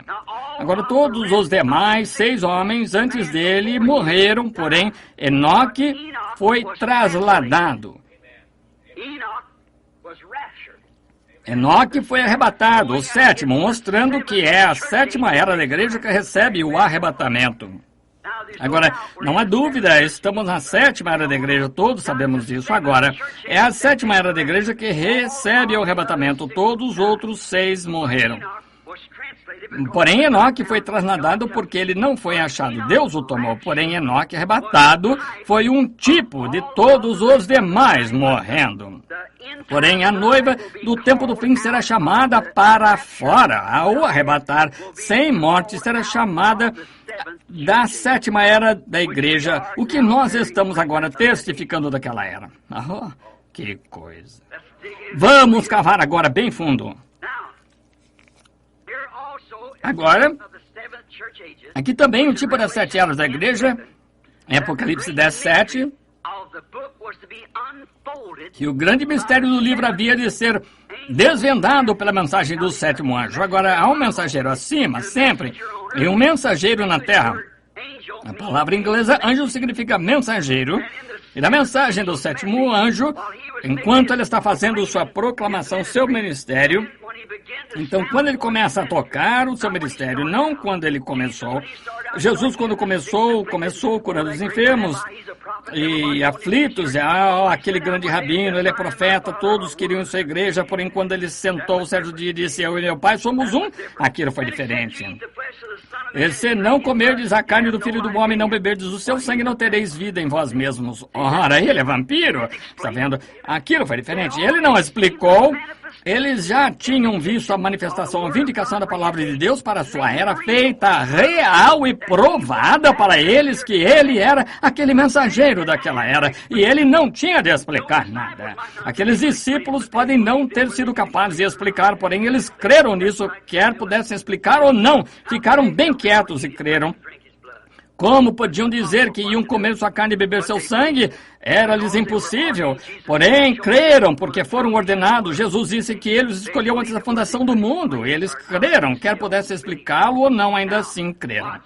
Agora, todos os demais 6 homens antes dele morreram, porém, Enoque foi trasladado. Enoque foi arrebatado, o 7º, mostrando que é a 7ª era da igreja que recebe o arrebatamento. Agora, não há dúvida, estamos na 7ª era da igreja, todos sabemos disso. Agora, é a 7ª era da igreja que recebe o arrebatamento, todos os outros 6 morreram. Porém, Enoque foi trasladado porque ele não foi achado, Deus o tomou. Porém, Enoque arrebatado foi um tipo de todos os demais morrendo. Porém, a noiva do tempo do fim será chamada para fora. Ao arrebatar sem morte, será chamada da 7ª era da igreja, o que nós estamos agora testificando daquela era. Que coisa. Vamos cavar agora bem fundo. Agora, aqui também o tipo das 7 eras da igreja, em Apocalipse 10:7, que o grande mistério do livro havia de ser desvendado pela mensagem do 7º anjo. Agora, há um mensageiro acima, sempre, e um mensageiro na terra. A palavra inglesa anjo significa mensageiro, e na mensagem do 7º anjo, enquanto ele está fazendo sua proclamação, seu ministério, então, quando ele começa a tocar o seu ministério, não quando ele começou. Jesus, quando começou curando os enfermos e aflitos, aquele grande rabino, ele é profeta, todos queriam sua igreja, porém, quando ele sentou certo dia e disse, eu e meu pai somos um, aquilo foi diferente. E se não comerdes a carne do Filho do Homem, não beberdes o seu sangue, não tereis vida em vós mesmos. Ora, ele é vampiro, está vendo? Aquilo foi diferente. Ele não explicou. Eles já tinham visto a manifestação, a vindicação da palavra de Deus para a sua era, feita real e provada para eles que ele era aquele mensageiro daquela era, e ele não tinha de explicar nada. Aqueles discípulos podem não ter sido capazes de explicar, porém eles creram nisso, quer pudessem explicar ou não, ficaram bem quietos e creram. Como podiam dizer que iam comer sua carne e beber seu sangue? Era-lhes impossível. Porém, creram, porque foram ordenados. Jesus disse que ele os escolheu antes da fundação do mundo. Eles creram, quer pudesse explicá-lo ou não, ainda assim creram.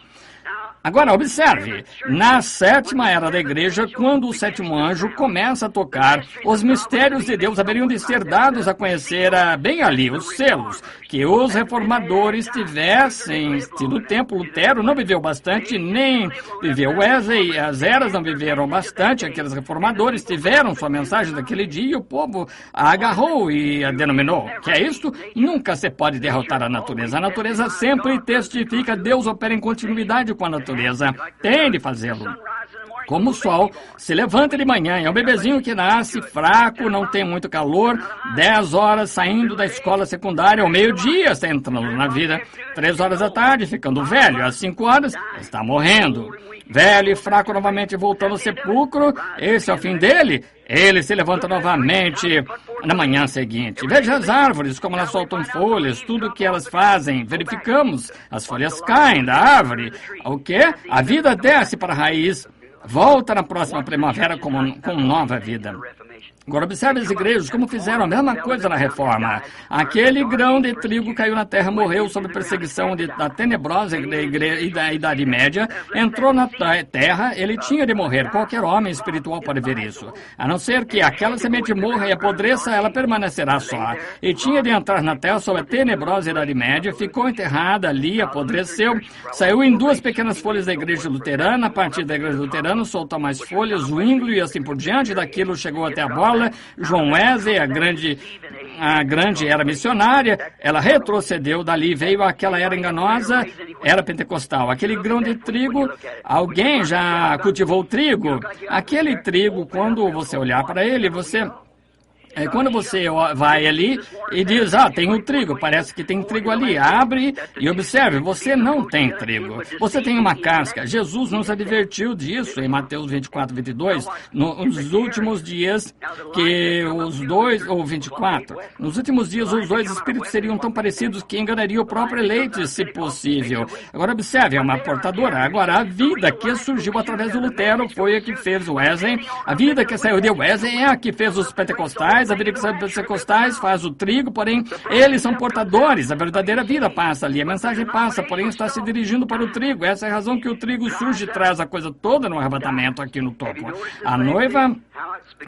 Agora, observe, na 7ª era da igreja, quando o 7º anjo começa a tocar, os mistérios de Deus haveriam de ser dados a conhecer bem ali, os selos, que os reformadores tivessem tido tempo. Lutero não viveu bastante, nem viveu Wesley, as eras não viveram bastante, aqueles reformadores tiveram sua mensagem daquele dia e o povo a agarrou e a denominou. Que é isto? Nunca se pode derrotar a natureza. A natureza sempre testifica, Deus opera em continuidade com a natureza. natureza tem de fazê-lo. Como o sol se levanta de manhã, é um bebezinho que nasce fraco, não tem muito calor, 10 horas saindo da escola secundária, ao meio-dia está entrando na vida, 3 horas da tarde ficando velho, às 5 horas está morrendo. Velho e fraco novamente voltando ao sepulcro, esse é o fim dele. Ele se levanta novamente na manhã seguinte. Veja as árvores, como elas soltam folhas, tudo o que elas fazem. Verificamos, as folhas caem da árvore. O quê? A vida desce para a raiz. Volta na próxima primavera com nova vida. Agora observe as igrejas como fizeram a mesma coisa na reforma. Aquele grão de trigo caiu na terra, morreu sob perseguição da tenebrosa e da Idade Média, entrou na terra, ele tinha de morrer. Qualquer homem espiritual pode ver isso. A não ser que aquela semente morra e apodreça, ela permanecerá só. E tinha de entrar na terra sob a tenebrosa Idade Média, ficou enterrada ali, apodreceu, saiu em 2 pequenas folhas da igreja luterana, a partir da igreja luterana soltou mais folhas, o ínglio e assim por diante, daquilo chegou até a bola. João Wesley, a grande era missionária, ela retrocedeu, dali veio aquela era enganosa, era pentecostal. Aquele grão de trigo, alguém já cultivou trigo? Aquele trigo, quando você olhar para ele, quando você vai ali e diz, tem um trigo, parece que tem trigo ali, abre e observe, você não tem trigo, você tem uma casca. Jesus nos advertiu disso em Mateus 24, 22, nos últimos dias nos últimos dias os 2 espíritos seriam tão parecidos que enganariam o próprio eleito, se possível. Agora observe, é uma portadora. Agora a vida que surgiu através do Lutero foi a que fez o Wesley, a vida que saiu de Wesley é a que fez os pentecostais, a vida que saiu dos pentecostais faz o trigo, porém, eles são portadores, a verdadeira vida passa ali, a mensagem passa, porém está se dirigindo para o trigo. Essa é a razão que o trigo surge e traz a coisa toda no arrebatamento aqui no topo. A noiva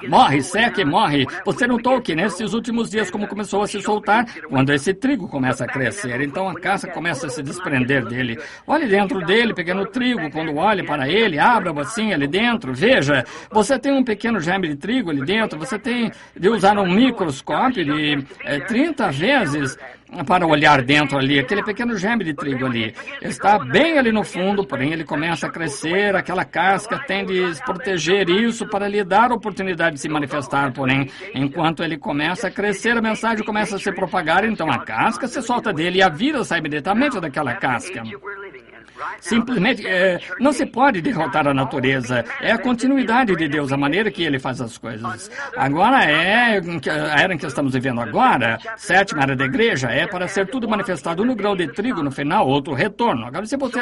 morre, seca e morre. Você notou que nesses últimos dias como começou a se soltar, quando esse trigo começa a crescer, então a casca começa a se desprender dele. Olhe dentro dele, pegando o trigo, quando olhe para ele, abra assim ali dentro, veja, você tem um pequeno germe de trigo ali dentro, você tem de usar um microscópio de 30 vezes para olhar dentro ali, aquele pequeno germe de trigo ali. Está bem ali no fundo, porém ele começa a crescer, aquela casca tem de proteger isso para lhe dar a oportunidade de se manifestar, porém, enquanto ele começa a crescer, a mensagem começa a se propagar, então a casca se solta dele e a vida sai imediatamente daquela casca. Simplesmente, não se pode derrotar a natureza. É a continuidade de Deus, a maneira que Ele faz as coisas. Agora a era em que estamos vivendo agora, 7ª era da igreja, é para ser tudo manifestado no grão de trigo, no final, outro retorno. Agora, se você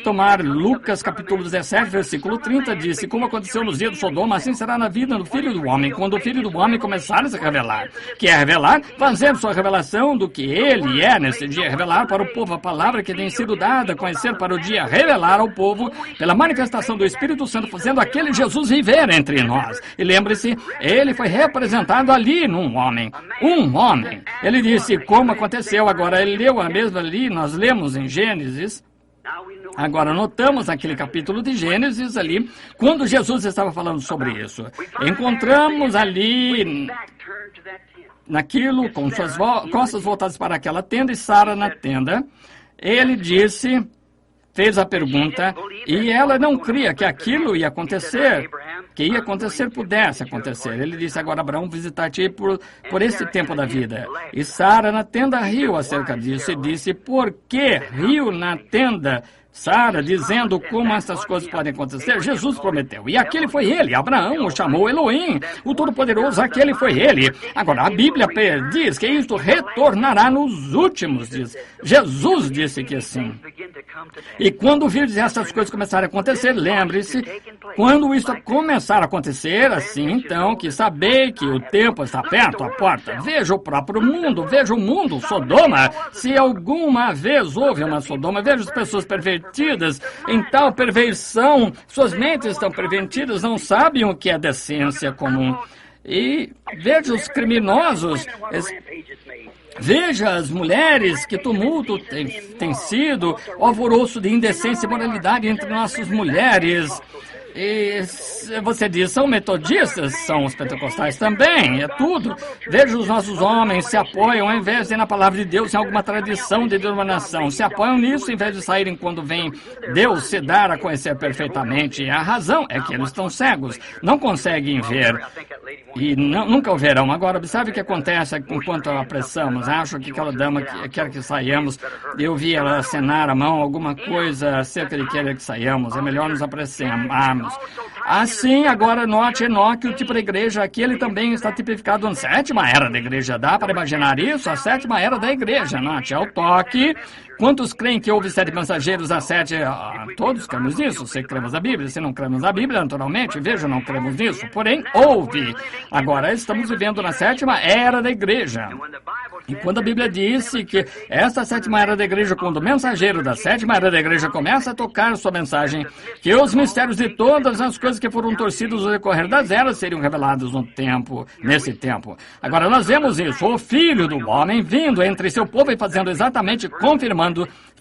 tomar Lucas capítulo 17, versículo 30, disse, como aconteceu nos dias de Sodoma, assim será na vida do Filho do Homem, quando o Filho do Homem começar a se revelar. Que é revelar, fazer sua revelação do que Ele é nesse dia, revelar para o povo a palavra que tem sido dada, conhecer para o dia, revelar ao povo pela manifestação do Espírito Santo, fazendo aquele Jesus viver entre nós. E lembre-se, ele foi representado ali num homem. Um homem. Ele disse como aconteceu. Agora, ele leu a mesma ali, nós lemos em Gênesis. Agora, notamos naquele capítulo de Gênesis ali, quando Jesus estava falando sobre isso. Encontramos ali naquilo, com suas costas voltadas para aquela tenda, e Sara na tenda. Ele disse, fez a pergunta, e ela não cria que aquilo ia acontecer, pudesse acontecer. Ele disse, agora Abraão visitar-te por esse tempo da vida. E Sara na tenda riu acerca disso e disse, por que riu na tenda? Sara, dizendo como essas coisas podem acontecer, Jesus prometeu. E aquele foi ele. Abraão o chamou Elohim, o Todo-Poderoso, aquele foi ele. Agora, a Bíblia diz que isto retornará nos últimos dias. Jesus disse que sim. E quando virdes essas coisas começarem a acontecer, lembre-se, quando isso começar a acontecer, assim, então, que sabei que o tempo está perto à porta. Veja o próprio mundo, veja o mundo, Sodoma. Se alguma vez houve uma Sodoma, veja as pessoas pervertidas em tal perversão, suas mentes estão pervertidas, não sabem o que é decência comum. E veja os criminosos, veja as mulheres, que tumulto tem sido, o alvoroço de indecência e moralidade entre nossas mulheres. E você diz, são metodistas, são os pentecostais também, é tudo. Veja, os nossos homens se apoiam, ao invés de ir na palavra de Deus, em alguma tradição de denominação, se apoiam nisso, em vez de saírem quando vem Deus se dar a conhecer perfeitamente. E a razão é que eles estão cegos, não conseguem ver, e nunca o verão. Agora, sabe o que acontece enquanto apressamos? Acho que aquela dama quer que saiamos, eu vi ela acenar a mão, alguma coisa acerca de querer que saiamos, é melhor nos apressemarmos. Assim, agora note, Enoque, o tipo de igreja aqui, ele também está tipificado na sétima era da igreja. Dá para imaginar isso? A sétima era da igreja, note, é o toque. Quantos creem que houve 7 mensageiros a 7? Todos cremos nisso. Se cremos na Bíblia, se não cremos na Bíblia, naturalmente, veja, não cremos nisso. Porém, houve. Agora, estamos vivendo na sétima era da igreja. E quando a Bíblia disse que essa sétima era da igreja, quando o mensageiro da sétima era da igreja começa a tocar sua mensagem, que os mistérios de todas as coisas que foram torcidas no decorrer das eras seriam revelados nesse tempo. Agora, nós vemos isso, o Filho do Homem vindo entre seu povo e fazendo exatamente, confirmando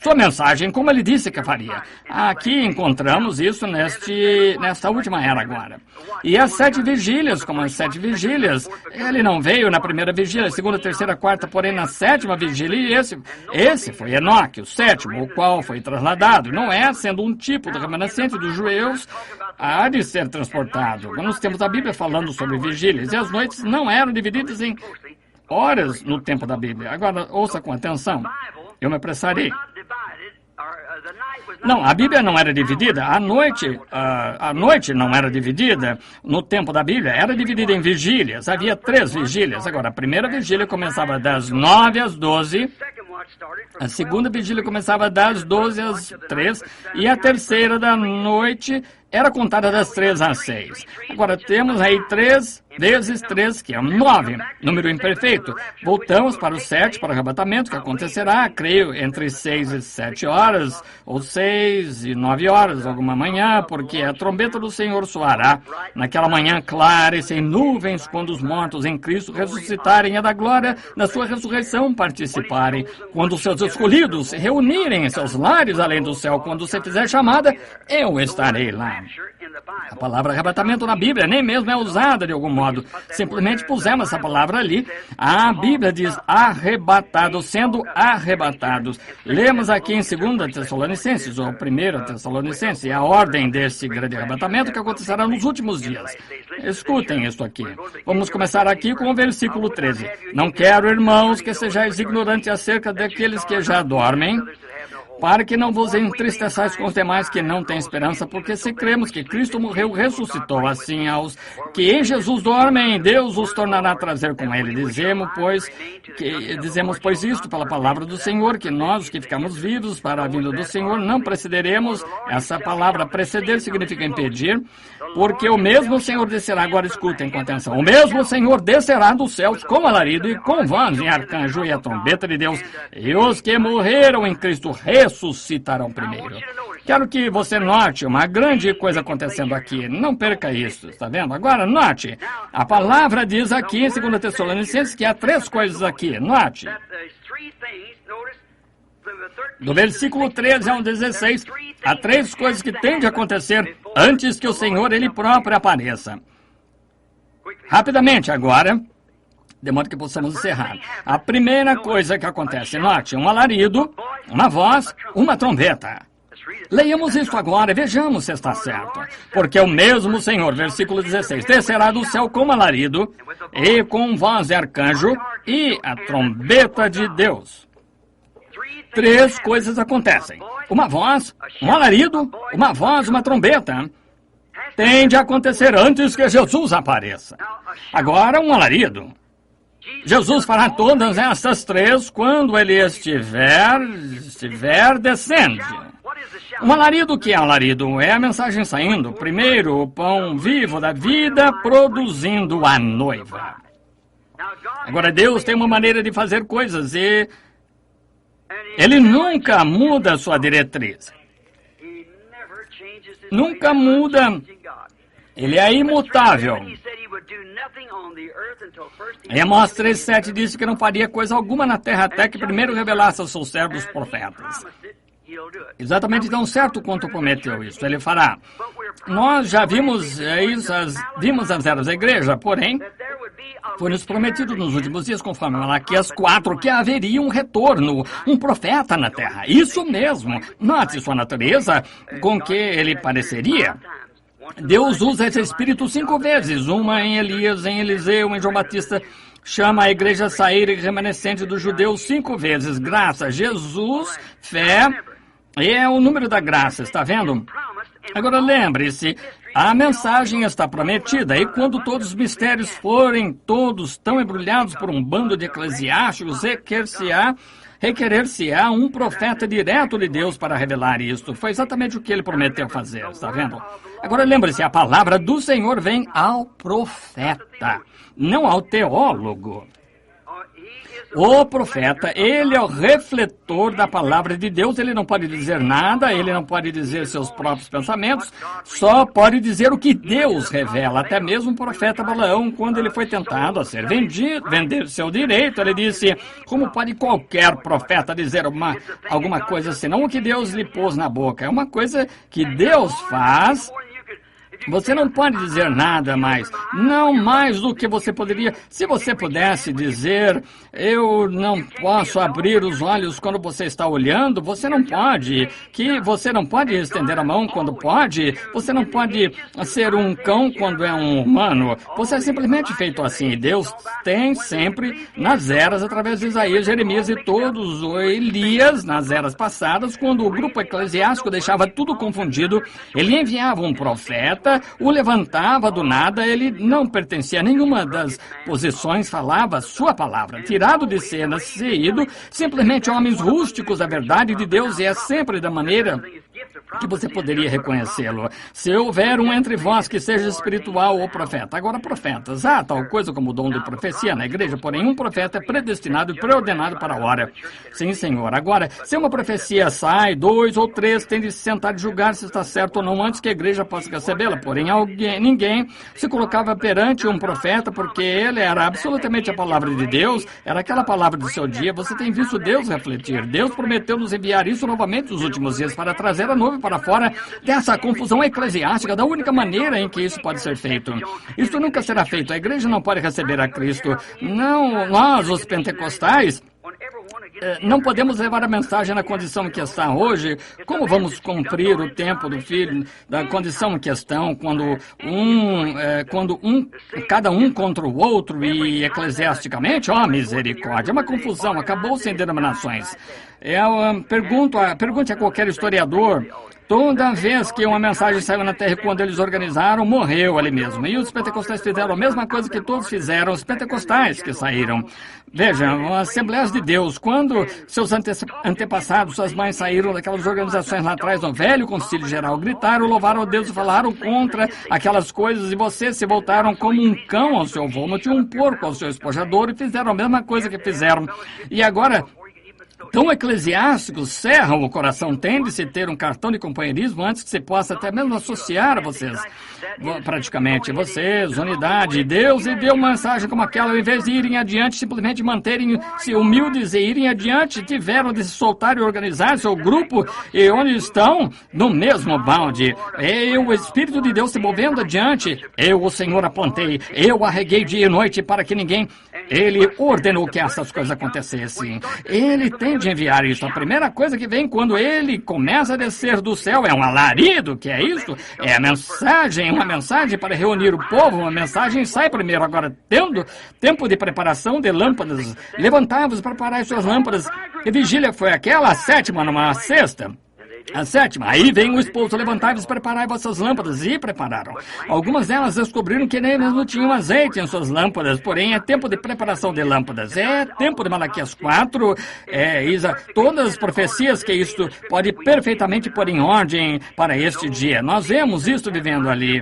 sua mensagem, como ele disse que faria. Aqui encontramos isso nesta última era agora. E as 7 vigílias, como as 7 vigílias, ele não veio na primeira vigília, segunda, terceira, quarta, porém na 7ª vigília, e esse foi Enoque, o 7º, o qual foi trasladado. Não é sendo um tipo do remanescente dos judeus, há de ser transportado. Nós temos a Bíblia falando sobre vigílias, e as noites não eram divididas em horas no tempo da Bíblia. Agora, ouça com atenção. Eu me apressarei. Não, a Bíblia não era dividida. A noite não era dividida. No tempo da Bíblia, era dividida em vigílias. Havia 3 vigílias. Agora, a primeira vigília começava das 9 às 12. A segunda vigília começava das 12 às 3. E a terceira da noite era contada das 3 às 6. Agora, temos aí 3 vezes 3, que é 9, número imperfeito. Voltamos para o 7, para o arrebatamento, que acontecerá, creio, entre 6 e 7 horas, ou 6 e 9 horas, alguma manhã, porque a trombeta do Senhor soará naquela manhã clara e sem nuvens, quando os mortos em Cristo ressuscitarem e da glória da sua ressurreição participarem. Quando os seus escolhidos se reunirem em seus lares além do céu, quando você fizer chamada, eu estarei lá. A palavra arrebatamento na Bíblia nem mesmo é usada de algum modo. Simplesmente pusemos essa palavra ali. A Bíblia diz arrebatados, sendo arrebatados. Lemos aqui em 2 Tessalonicenses, ou 1 Tessalonicenses, a ordem desse grande arrebatamento que acontecerá nos últimos dias. Escutem isso aqui. Vamos começar aqui com o versículo 13. Não quero, irmãos, que sejais ignorantes acerca daqueles que já dormem, para que não vos entristeçais com os demais que não têm esperança, porque se cremos que Cristo morreu, ressuscitou, assim aos que em Jesus dormem, Deus os tornará a trazer com ele. Dizemos, pois isto pela palavra do Senhor, que nós, os que ficamos vivos para a vinda do Senhor, não precederemos. Essa palavra preceder significa impedir, porque o mesmo Senhor descerá, agora escutem com atenção, o mesmo Senhor descerá dos céus com alarido e com voz em arcanjo e a trombeta de Deus, e os que morreram em Cristo ressuscitarão primeiro. Quero que você note uma grande coisa acontecendo aqui. Não perca isso, está vendo? Agora, note. A palavra diz aqui em 2 Tessalonicenses que há 3 coisas aqui. Note. Do versículo 13 ao 16, há 3 coisas que têm de acontecer antes que o Senhor, Ele próprio, apareça. Rapidamente agora, de modo que possamos encerrar. A primeira coisa que acontece, note, um alarido, uma voz, uma trombeta. Leiamos isso agora e vejamos se está certo. Porque o mesmo Senhor, versículo 16, descerá do céu com alarido e com voz de arcanjo e a trombeta de Deus. 3 coisas acontecem. Uma voz, um alarido, uma voz, uma trombeta. Tem de acontecer antes que Jesus apareça. Agora, um alarido. Jesus fará todas essas 3 quando ele estiver descendo. Um alarido, que é alarido? É a mensagem saindo. Primeiro, o pão vivo da vida produzindo a noiva. Agora, Deus tem uma maneira de fazer coisas e Ele nunca muda a sua diretriz. Nunca muda. Ele é imutável. Em Amós 3:7 disse que não faria coisa alguma na terra até que primeiro revelasse aos seus servos profetas. Exatamente tão certo quanto prometeu isso, ele fará. Nós já vimos isso, vimos as eras da igreja, porém, foi-nos prometido nos últimos dias, conforme Malaquias 4, que haveria um retorno, um profeta na terra. Isso mesmo. Note sua natureza com que ele pareceria. Deus usa esse espírito 5 vezes, uma em Elias, em Eliseu, em João Batista. Chama a igreja sair remanescente dos judeus 5 vezes. Graça, Jesus, fé, é o número da graça, está vendo? Agora lembre-se, a mensagem está prometida, e quando todos os mistérios forem todos tão embrulhados por um bando de eclesiásticos, requerer-se-á um profeta direto de Deus para revelar isto. Foi exatamente o que ele prometeu fazer, está vendo? Agora lembre-se, a palavra do Senhor vem ao profeta, não ao teólogo. O profeta, ele é o refletor da palavra de Deus, ele não pode dizer nada, ele não pode dizer seus próprios pensamentos, só pode dizer o que Deus revela. Até mesmo o profeta Balaão, quando ele foi tentado a ser vender seu direito, ele disse, como pode qualquer profeta dizer alguma coisa senão o que Deus lhe pôs na boca? É uma coisa que Deus faz. Você não pode dizer nada mais, não mais do que você poderia. Se você pudesse dizer, eu não posso abrir os olhos quando você está olhando, você não pode. Que você não pode estender a mão quando pode, você não pode ser um cão quando é um humano. Você é simplesmente feito assim. Deus tem sempre, nas eras, através de Isaías, Jeremias e todos, o Elias, nas eras passadas, quando o grupo eclesiástico deixava tudo confundido, ele enviava um profeta, o levantava do nada, ele não pertencia a nenhuma das posições, falava sua palavra, tirado de cena, saído, simplesmente homens rústicos da verdade de Deus, e é sempre da maneira que você poderia reconhecê-lo. Se houver um entre vós que seja espiritual ou profeta. Agora, profetas, há tal coisa como o dom de profecia na igreja, porém um profeta é predestinado e preordenado para a hora. Sim, Senhor. Agora, se uma profecia sai, 2 ou 3 têm de se sentar e julgar se está certo ou não antes que a igreja possa recebê-la. Porém, ninguém se colocava perante um profeta porque ele era absolutamente a palavra de Deus, era aquela palavra do seu dia. Você tem visto Deus refletir. Deus prometeu nos enviar isso novamente nos últimos dias para trazer a nuvem para fora dessa confusão eclesiástica, da única maneira em que isso pode ser feito. Isso nunca será feito. A igreja não pode receber a Cristo. Não, nós, os pentecostais, não podemos levar a mensagem na condição que está hoje. Como vamos cumprir o tempo do Filho, da condição em questão, quando cada um contra o outro e eclesiasticamente? Oh, misericórdia, é uma confusão, acabou sem denominações. Pergunte a qualquer historiador. Toda vez que uma mensagem saiu na terra, quando eles organizaram, morreu ali mesmo. E os pentecostais fizeram a mesma coisa que todos fizeram, os pentecostais que saíram. Vejam, as Assembleias de Deus, quando seus antepassados, suas mães saíram daquelas organizações lá atrás, no velho concílio geral, gritaram, louvaram a Deus e falaram contra aquelas coisas, e vocês se voltaram como um cão ao seu vômito e um porco ao seu espojador, e fizeram a mesma coisa que fizeram. E agora, tão eclesiásticos, cerram o coração, tende-se a ter um cartão de companheirismo antes que se possa até mesmo associar a vocês, praticamente vocês, unidade. Deus lhe deu uma mensagem como aquela, ao invés de irem adiante, simplesmente manterem-se humildes e irem adiante, tiveram de se soltar e organizar seu grupo, e onde estão? No mesmo balde. O Espírito de Deus se movendo adiante, eu, o Senhor, apontei, eu arreguei dia e noite para que ninguém... Ele ordenou que essas coisas acontecessem. Ele tem de enviar isso. A primeira coisa que vem quando ele começa a descer do céu é um alarido, que é isso? É a mensagem, uma mensagem para reunir o povo. Uma mensagem sai primeiro. Agora, tendo tempo de preparação de lâmpadas, levantai-vos para preparar as suas lâmpadas. Que vigília foi aquela? A 7ª, numa 6ª. A 7ª, aí vem o esposo, levantai-vos, preparai vossas lâmpadas, e prepararam. Algumas delas descobriram que nem mesmo tinham azeite em suas lâmpadas, porém é tempo de preparação de lâmpadas, é tempo de Malaquias 4, todas as profecias que isto pode perfeitamente pôr em ordem para este dia. Nós vemos isto vivendo ali.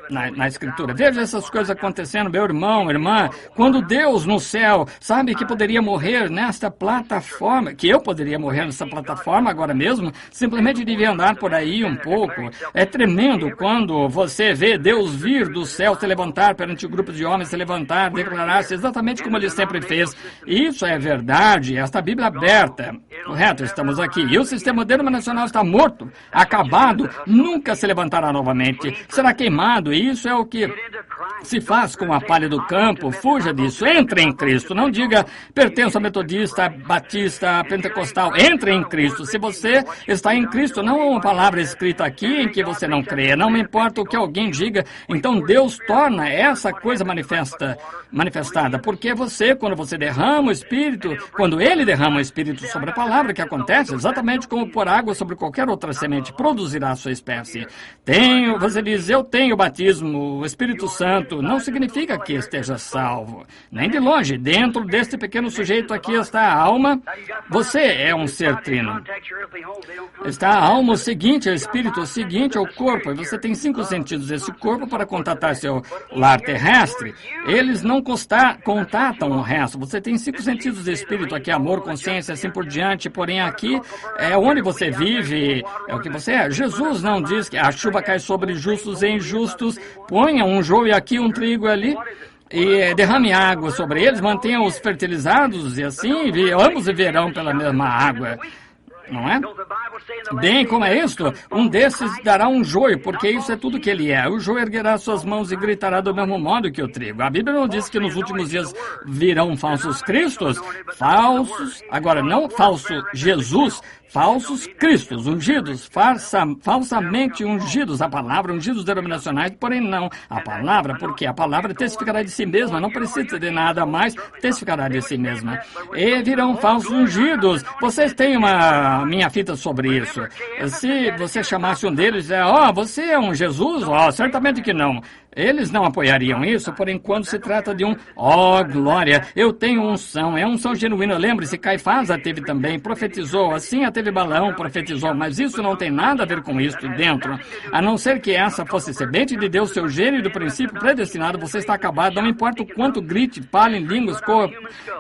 na Escritura. Veja essas coisas acontecendo, meu irmão, irmã. Quando Deus no céu sabe que poderia morrer nesta plataforma, que eu poderia morrer nessa plataforma agora mesmo, simplesmente devia andar por aí um pouco. É tremendo quando você vê Deus vir do céu, se levantar perante o grupo de homens, se levantar, declarar-se exatamente como ele sempre fez. Isso é verdade, esta Bíblia aberta. Correto, estamos aqui. E o sistema denominacional está morto, acabado, nunca se levantará novamente. Será queimado, e isso é o que se faz com a palha do campo. Fuja disso, entre em Cristo. Não diga, pertenço a metodista, batista, pentecostal. Entre em Cristo. Se você está em Cristo, não há uma palavra escrita aqui em que você não crê. Não me importa o que alguém diga. Então Deus torna essa coisa manifestada. Porque você, quando você derrama o Espírito, quando Ele derrama o Espírito sobre a palavra, que acontece exatamente como por água sobre qualquer outra semente, produzirá a sua espécie. Você diz, eu tenho batismo, o Espírito Santo, não significa que esteja salvo. Nem de longe, dentro deste pequeno sujeito aqui está a alma. Você é um ser trino. Está a alma o seguinte, o Espírito o seguinte, o corpo. E você tem 5 sentidos desse corpo para contatar seu lar terrestre. Eles não contatam o resto. Você tem 5 sentidos de Espírito aqui, amor, consciência, assim por diante. Porém, aqui é onde você vive, é o que você é. Jesus não diz que a chuva cai sobre justos e injustos. Ponha um joio aqui, um trigo ali, e derrame água sobre eles, mantenha-os fertilizados, e assim ambos viverão pela mesma água. Não é? Bem, como é isto? Um desses dará um joio, porque isso é tudo que ele é. O joio erguerá suas mãos e gritará do mesmo modo que o trigo. A Bíblia não diz que nos últimos dias virão falsos cristos? Agora não falso Jesus, falsos cristos, ungidos, falsamente ungidos. A palavra, ungidos denominacionais, porém não a palavra, porque a palavra testificará de si mesma, não precisa de nada mais, testificará de si mesma. E virão falsos ungidos. Vocês têm uma minha fita sobre isso. Se você chamasse um deles, você é um Jesus? Certamente que não. Eles não apoiariam isso, porém, quando se trata de glória, eu tenho unção, é unção genuína. Lembre-se, Caifás a teve também, profetizou, assim a teve Balaão, profetizou, mas isso não tem nada a ver com isso dentro, a não ser que essa fosse semente de Deus, seu gênio do princípio predestinado, você está acabado, não importa o quanto grite, fale em línguas,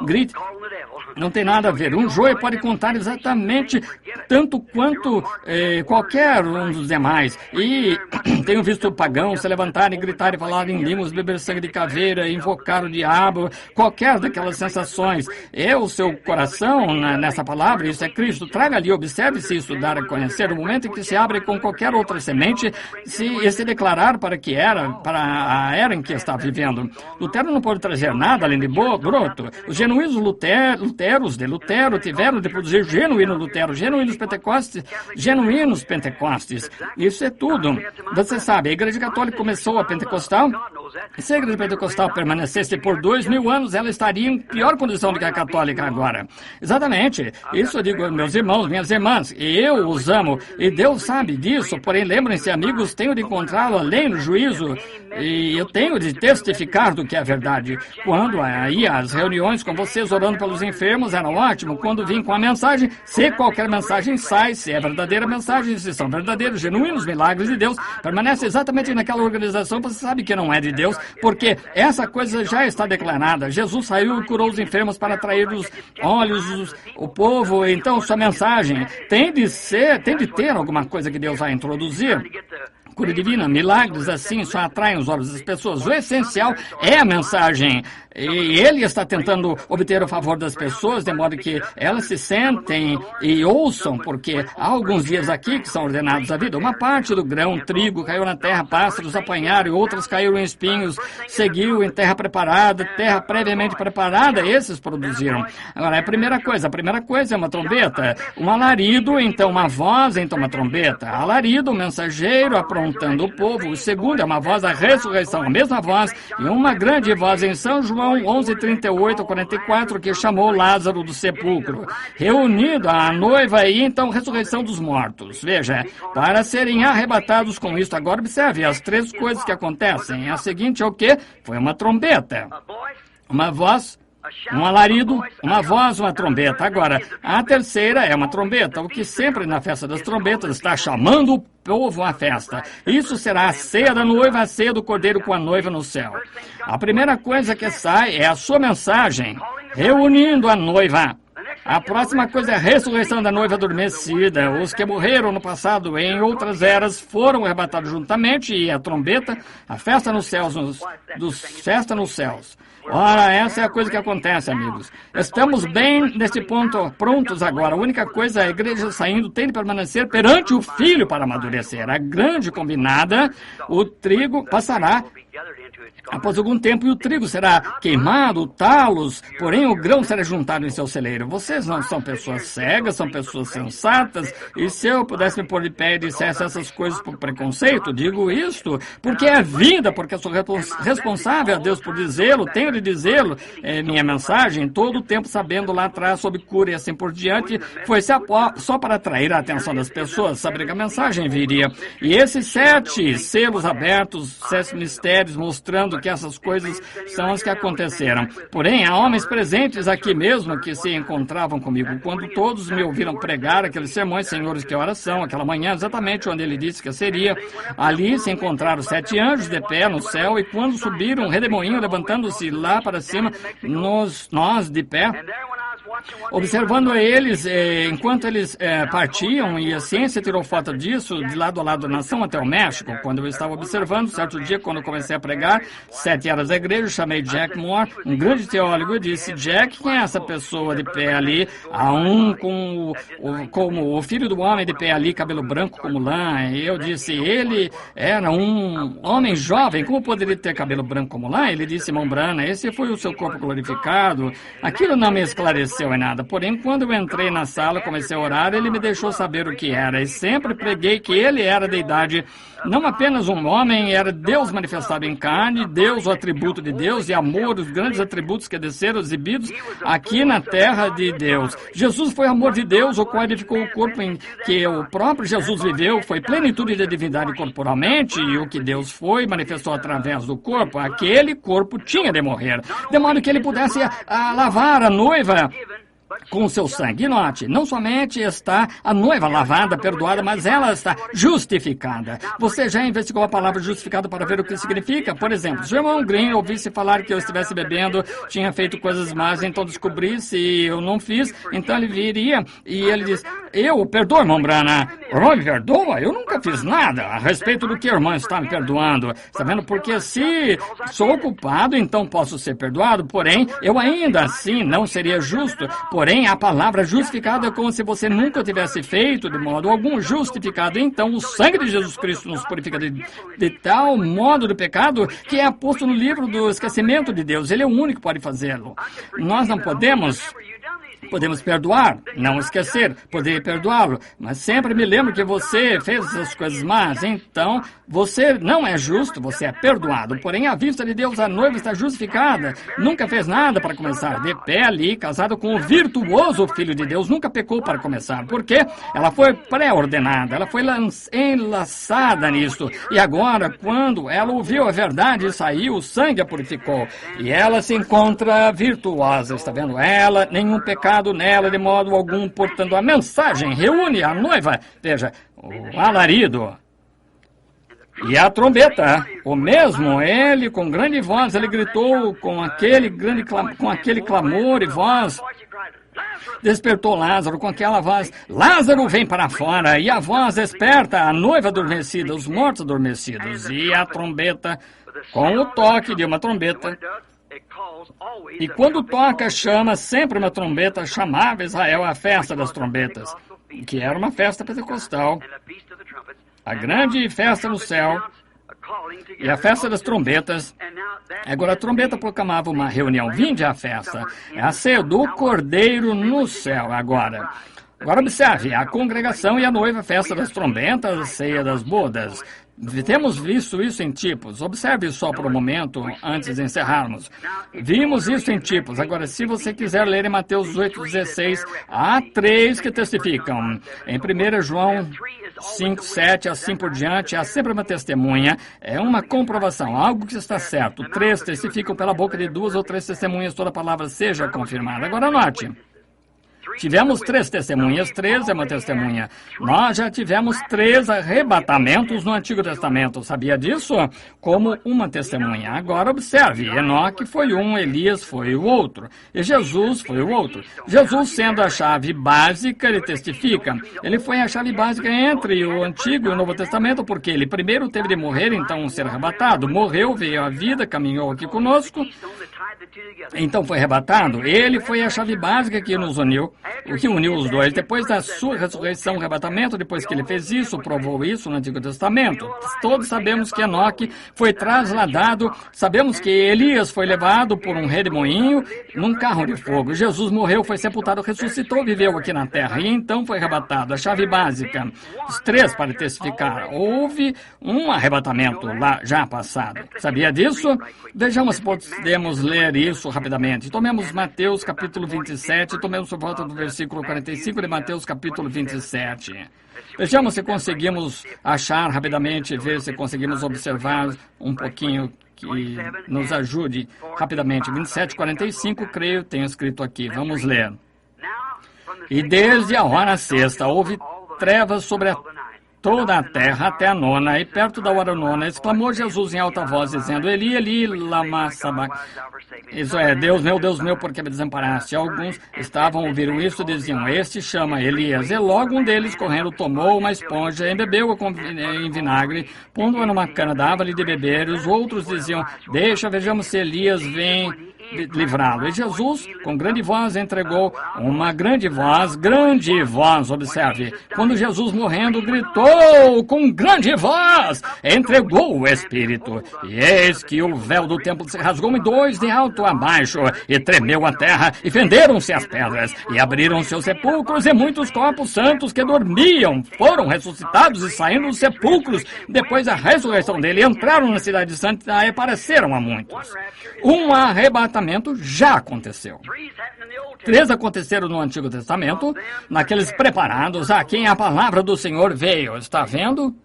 grite, não tem nada a ver. Um joio pode contar exatamente tanto quanto qualquer um dos demais, e tenho visto pagãos se levantarem e gritar e falar em línguas, beber sangue de caveira, invocar o diabo, qualquer daquelas sensações. É o seu coração nessa palavra, isso é Cristo. Traga ali, observe se isso dar a conhecer. No momento em que se abre com qualquer outra semente, se declarar para a era em que está vivendo. Lutero não pode trazer nada além de broto. Os genuínos luteros de Lutero tiveram de produzir genuíno Lutero, genuínos Pentecostes. Isso é tudo. Você sabe, a Igreja Católica começou a pentecostal. Se a Igreja Pentecostal permanecesse por 2000 anos, ela estaria em pior condição do que a católica agora. Exatamente. Isso eu digo, meus irmãos, minhas irmãs, e eu os amo, e Deus sabe disso, porém, lembrem-se, amigos, tenho de encontrá-lo além do juízo, e eu tenho de testificar do que é verdade. Quando ia às reuniões com vocês orando pelos enfermos, era ótimo. Quando vim com a mensagem, se qualquer mensagem sai, se é verdadeira mensagem, se são verdadeiros, genuínos milagres de Deus, permanece exatamente naquela organização, você sabe que não é de Deus, porque essa coisa já está declarada. Jesus saiu e curou os enfermos para atrair os olhos, o povo. Então, sua mensagem tem de ter alguma coisa que Deus vai introduzir. Cura divina, milagres assim só atraem os olhos das pessoas. O essencial é a mensagem. E ele está tentando obter o favor das pessoas, de modo que elas se sentem e ouçam, porque há alguns dias aqui que são ordenados à vida. Uma parte do grão, trigo, caiu na terra, pássaros apanharam, e outras caíram em espinhos, seguiu em terra preparada, terra previamente preparada, esses produziram. Agora, a primeira coisa é uma trombeta, um alarido, então uma voz, então uma trombeta. Alarido, um mensageiro aprontando o povo. O segundo é uma voz da ressurreição, a mesma voz, e uma grande voz em São João 11:38-44, que chamou Lázaro do sepulcro, reunido à noiva e então ressurreição dos mortos. Veja, para serem arrebatados com isto. Agora observe as 3 coisas que acontecem. A seguinte é o quê? Foi uma trombeta, uma voz, um alarido, uma voz, uma trombeta. Agora, a terceira é uma trombeta, o que sempre na festa das trombetas está chamando o povo à festa. Isso será a ceia da noiva, a ceia do cordeiro com a noiva no céu. A primeira coisa que sai é a sua mensagem, reunindo a noiva. A próxima coisa é a ressurreição da noiva adormecida. Os que morreram no passado em outras eras foram arrebatados juntamente, e a trombeta, a festa nos céus, festa nos céus. Ora, essa é a coisa que acontece, amigos. Estamos bem nesse ponto, prontos agora. A única coisa é a igreja saindo tem de permanecer perante o Filho para amadurecer. A grande combinada, o trigo passará após algum tempo, e o trigo será queimado, talos, porém o grão será juntado em seu celeiro. Vocês não são pessoas cegas, são pessoas sensatas, e se eu pudesse me pôr de pé e dissesse essas coisas por preconceito, digo isto, porque é vida, porque eu sou responsável a Deus por dizê-lo, tenho de dizê-lo, minha mensagem, todo o tempo sabendo lá atrás sobre cura e assim por diante, foi só para atrair a atenção das pessoas, saber que a mensagem viria. E esses 7 selos abertos, 7 mistérios, mostrando que essas coisas são as que aconteceram. Porém, há homens presentes aqui mesmo que se encontravam comigo quando todos me ouviram pregar aqueles sermões, senhores, que oração, aquela manhã, exatamente onde ele disse que seria. Ali se encontraram 7 anjos de pé no céu, e quando subiram, um redemoinho levantando-se lá para cima, nós de pé, observando eles enquanto eles partiam, e a ciência tirou foto disso de lado a lado da nação até o México. Quando eu estava observando, certo dia, quando eu comecei a pregar, 7 eras da igreja, chamei Jack Moore, um grande teólogo, e disse: Jack, quem é essa pessoa de pé ali? Há um como o filho do homem de pé ali, cabelo branco como lã. E eu disse: ele era um homem jovem, como poderia ter cabelo branco como lã? Ele disse: irmão Branham, esse foi o seu corpo glorificado. Aquilo não me esclareceu em nada. Porém, quando eu entrei na sala, comecei a orar, ele me deixou saber o que era. E sempre preguei que ele era deidade, não apenas um homem, era Deus manifestado em carne, Deus, o atributo de Deus, e amor, os grandes atributos que desceram exibidos aqui na terra de Deus. Jesus foi amor de Deus, o qual edificou o corpo em que o próprio Jesus viveu, foi plenitude da divindade corporalmente, e o que Deus foi manifestou através do corpo. Aquele corpo tinha de morrer, de modo que ele pudesse lavar a noiva com o seu sangue. Note, não somente está a noiva lavada, perdoada, mas ela está justificada. Você já investigou a palavra justificado para ver o que significa? Por exemplo, se o irmão Green ouvisse falar que eu estivesse bebendo, tinha feito coisas más, então descobrisse e eu não fiz, então ele viria e ele diz: eu perdoo, irmão Branham. O irmão me perdoa? Eu nunca fiz nada a respeito do que o irmão está me perdoando. Está vendo? Porque se sou culpado, então posso ser perdoado, porém, eu ainda assim não seria justo. Porém, a palavra justificado é como se você nunca tivesse feito de modo algum justificado. Então, o sangue de Jesus Cristo nos purifica de tal modo do pecado que é posto no livro do esquecimento de Deus. Ele é o único que pode fazê-lo. Nós não podemos perdoar, não esquecer, poder perdoá-lo, mas sempre me lembro que você fez essas coisas más, então você não é justo, você é perdoado. Porém, à vista de Deus, a noiva está justificada, nunca fez nada para começar, de pé ali, casada com o virtuoso Filho de Deus, nunca pecou para começar, porque ela foi pré-ordenada, ela foi enlaçada nisso, e agora, quando ela ouviu a verdade e saiu, o sangue a purificou, e ela se encontra virtuosa, está vendo? Ela, nenhum pecado nela de modo algum, portanto a mensagem reúne a noiva, veja, o alarido e a trombeta, o mesmo, ele com grande voz, ele gritou com aquele clamor e voz, despertou Lázaro com aquela voz: Lázaro, vem para fora. E a voz desperta a noiva adormecida, os mortos adormecidos, e a trombeta, com o toque de uma trombeta. E quando toca, chama sempre uma trombeta, chamava Israel a festa das trombetas, que era uma festa pentecostal, a grande festa no céu, e a festa das trombetas. Agora a trombeta proclamava uma reunião, vinde à festa, é a ceia do Cordeiro no céu. Agora observe, a congregação e a noiva, a festa das trombetas, a ceia das bodas. Temos visto isso em tipos. Observe só por um momento, antes de encerrarmos. Vimos isso em tipos. Agora, se você quiser ler em Mateus 8,16, há 3 que testificam. Em 1 João 5, 7, assim por diante, há sempre uma testemunha. É uma comprovação, algo que está certo. 3 testificam pela boca de 2 ou 3 testemunhas, toda palavra seja confirmada. Agora, note. Tivemos 3 testemunhas, 3 é uma testemunha. Nós já tivemos 3 arrebatamentos no Antigo Testamento. Sabia disso? Como uma testemunha. Agora observe, Enoque foi um, Elias foi o outro. E Jesus foi o outro. Jesus, sendo a chave básica, ele testifica. Ele foi a chave básica entre o Antigo e o Novo Testamento, porque ele primeiro teve de morrer, então ser arrebatado. Morreu, veio à vida, caminhou aqui conosco. Então foi arrebatado. Ele foi a chave básica que nos uniu, o que uniu os dois. Depois da sua ressurreição, arrebatamento, depois que ele fez isso, provou isso no Antigo Testamento. Todos sabemos que Enoque foi trasladado, sabemos que Elias foi levado por um redemoinho num carro de fogo. Jesus morreu, foi sepultado, ressuscitou, viveu aqui na terra e então foi arrebatado. A chave básica, os 3 para testificar. Houve um arrebatamento lá já passado. Sabia disso? Vejamos se podemos ler isso rapidamente. Tomemos Mateus capítulo 27, tomemos por volta do versículo 45 de Mateus capítulo 27. Vejamos se conseguimos achar rapidamente, ver se conseguimos observar um pouquinho que nos ajude rapidamente. 27, 45, creio, tem escrito aqui. Vamos ler. E desde a hora sexta houve trevas sobre toda a terra até a 9ª, e perto da hora 9ª, exclamou Jesus em alta voz, dizendo, Eli, Eli, lama sabachthani. Isso é, Deus meu, por que me desamparaste? Alguns estavam ouvindo isso e diziam, este chama Elias. E logo um deles, correndo, tomou uma esponja, embebeu-a em vinagre, pondo-a numa cana, dava-lhe de beber, e os outros diziam, deixa, vejamos se Elias vem livrá-lo. E Jesus, com grande voz, entregou uma grande voz, observe. Quando Jesus, morrendo, gritou com grande voz, entregou o Espírito. E eis que o véu do templo se rasgou em 2 de alto a baixo, e tremeu a terra, e fenderam-se as pedras, e abriram-se os sepulcros, e muitos corpos santos que dormiam foram ressuscitados e saindo dos sepulcros, depois da ressurreição dele, entraram na cidade santa e apareceram a muitos. Um arrebatamento já aconteceu. 3 aconteceram no Antigo Testamento, naqueles preparados a quem a palavra do Senhor veio. Está vendo?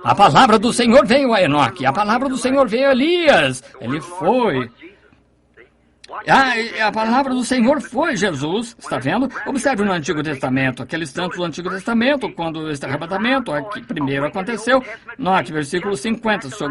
A palavra do Senhor veio a Enoque, a palavra do Senhor veio a Elias. Ele foi. A palavra do Senhor foi Jesus, está vendo? Observe no Antigo Testamento, aqueles santos do Antigo Testamento, quando este arrebatamento aqui primeiro aconteceu. Note, versículo 50, sua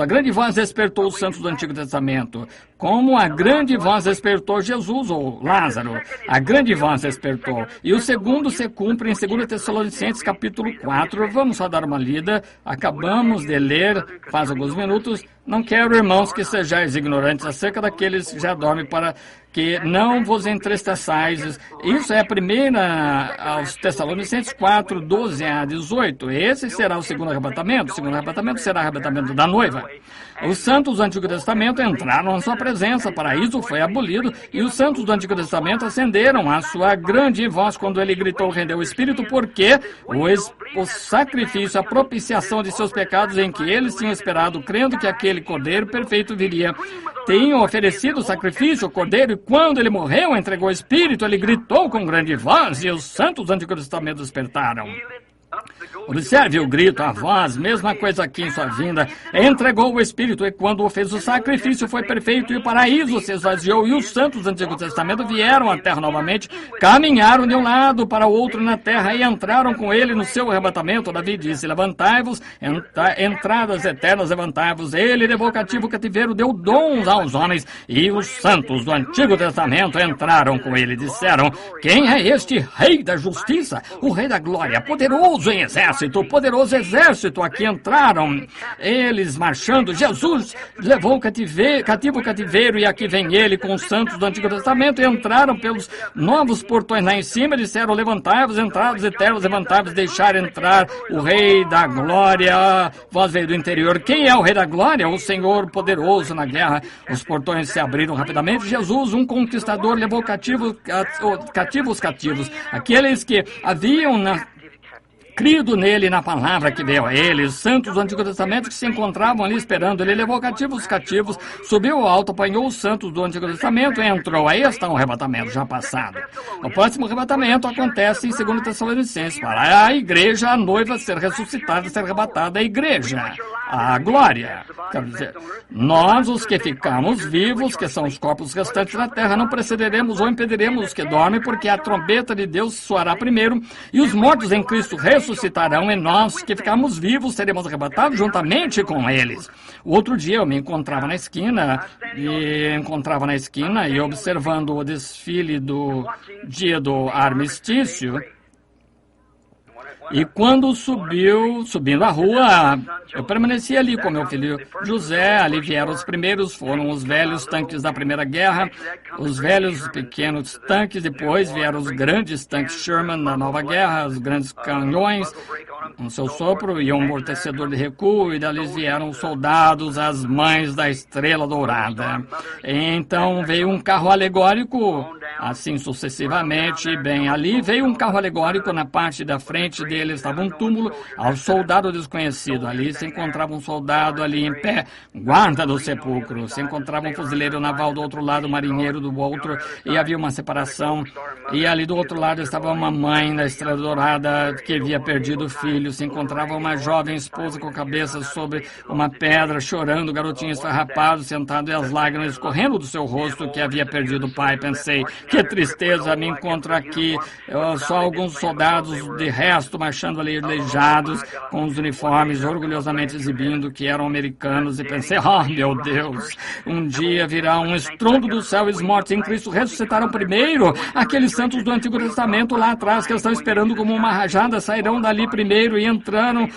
grande voz despertou os santos do Antigo Testamento, como a grande voz despertou Jesus, ou Lázaro, a grande voz despertou. E o segundo se cumpre em 2 Tessalonicenses, capítulo 4, vamos só dar uma lida, acabamos de ler faz alguns minutos. Não quero, irmãos, que sejais ignorantes acerca daqueles que já dormem, para que não vos entristeçais. Isso é a primeira aos Tessalonicenses 4, 12 a 18. Esse será o segundo arrebatamento. O segundo arrebatamento será o arrebatamento da noiva. Os santos do Antigo Testamento entraram na sua presença, o paraíso foi abolido, e os santos do Antigo Testamento acenderam a sua grande voz quando ele gritou, rendeu o Espírito, porque o sacrifício, a propiciação de seus pecados em que eles tinham esperado, crendo que aquele Cordeiro perfeito viria, tinham oferecido o sacrifício, o Cordeiro, e quando ele morreu, entregou o Espírito, ele gritou com grande voz, e os santos do Antigo Testamento despertaram. Observe o grito, a voz, mesma coisa aqui em sua vinda. Entregou o Espírito, e quando fez o sacrifício foi perfeito, e o paraíso se esvaziou, e os santos do Antigo Testamento vieram à terra novamente, caminharam de um lado para o outro na terra, e entraram com ele no seu arrebatamento. Davi disse, levantai-vos, entradas eternas, levantai-vos. Ele levou cativo o cativeiro, deu dons aos homens, e os santos do Antigo Testamento entraram com ele. Disseram, quem é este Rei da Justiça, o Rei da Glória, poderoso em exército, poderoso exército? Aqui entraram eles marchando. Jesus levou cativo o cativeiro, e aqui vem ele com os santos do Antigo Testamento, e entraram pelos novos portões lá em cima, disseram, levantai-vos, entradas eternas, levantai-vos, deixar entrar o Rei da Glória. Voz veio do interior, quem é o Rei da Glória? O Senhor poderoso na guerra. Os portões se abriram rapidamente. Jesus, um conquistador, levou cativos os cativos, aqueles que haviam crido nele, na palavra que veio a ele, os santos do Antigo Testamento que se encontravam ali esperando. Ele levou cativos os cativos, subiu ao alto, apanhou os santos do Antigo Testamento e entrou. Aí está um arrebatamento já passado. O próximo arrebatamento acontece em 2 Tessalonicenses, para a igreja, a noiva ser ressuscitada, ser arrebatada, a igreja. à glória. Quer dizer, nós, os que ficamos vivos, que são os corpos restantes da terra, não precederemos ou impediremos os que dormem, porque a trombeta de Deus soará primeiro, e os mortos em Cristo ressuscitarão, e nós, que ficamos vivos, seremos arrebatados juntamente com eles. O outro dia eu me encontrava na esquina e observando o desfile do dia do armistício. E quando subindo a rua, eu permaneci ali com meu filho José. Ali vieram os primeiros, foram os velhos tanques da Primeira Guerra, os velhos pequenos tanques, depois vieram os grandes tanques Sherman da Nova Guerra, os grandes canhões, com seu sopro e um amortecedor de recuo, e dali vieram os soldados, as mães da Estrela Dourada. Então veio um carro alegórico, assim sucessivamente, bem ali veio um carro alegórico, na parte da frente dele estava um túmulo ao soldado desconhecido. Ali se encontrava um soldado ali em pé, guarda do sepulcro. Se encontrava um fuzileiro naval do outro lado, marinheiro do outro, e havia uma separação. E ali do outro lado estava uma mãe da Estrela Dourada que havia perdido o filho. Se encontrava uma jovem esposa com a cabeça sobre uma pedra, chorando, o garotinho esfarrapado, sentado e as lágrimas escorrendo do seu rosto, que havia perdido o pai. Pensei, que tristeza, me encontro aqui, só alguns soldados de resto, marchando ali aleijados, com os uniformes orgulhosamente exibindo que eram americanos, e pensei, oh meu Deus, um dia virá um estrondo do céu e os mortos em Cristo ressuscitarão primeiro. Aqueles santos do Antigo Testamento lá atrás, que estão esperando como uma rajada, sairão dali primeiro e entrarão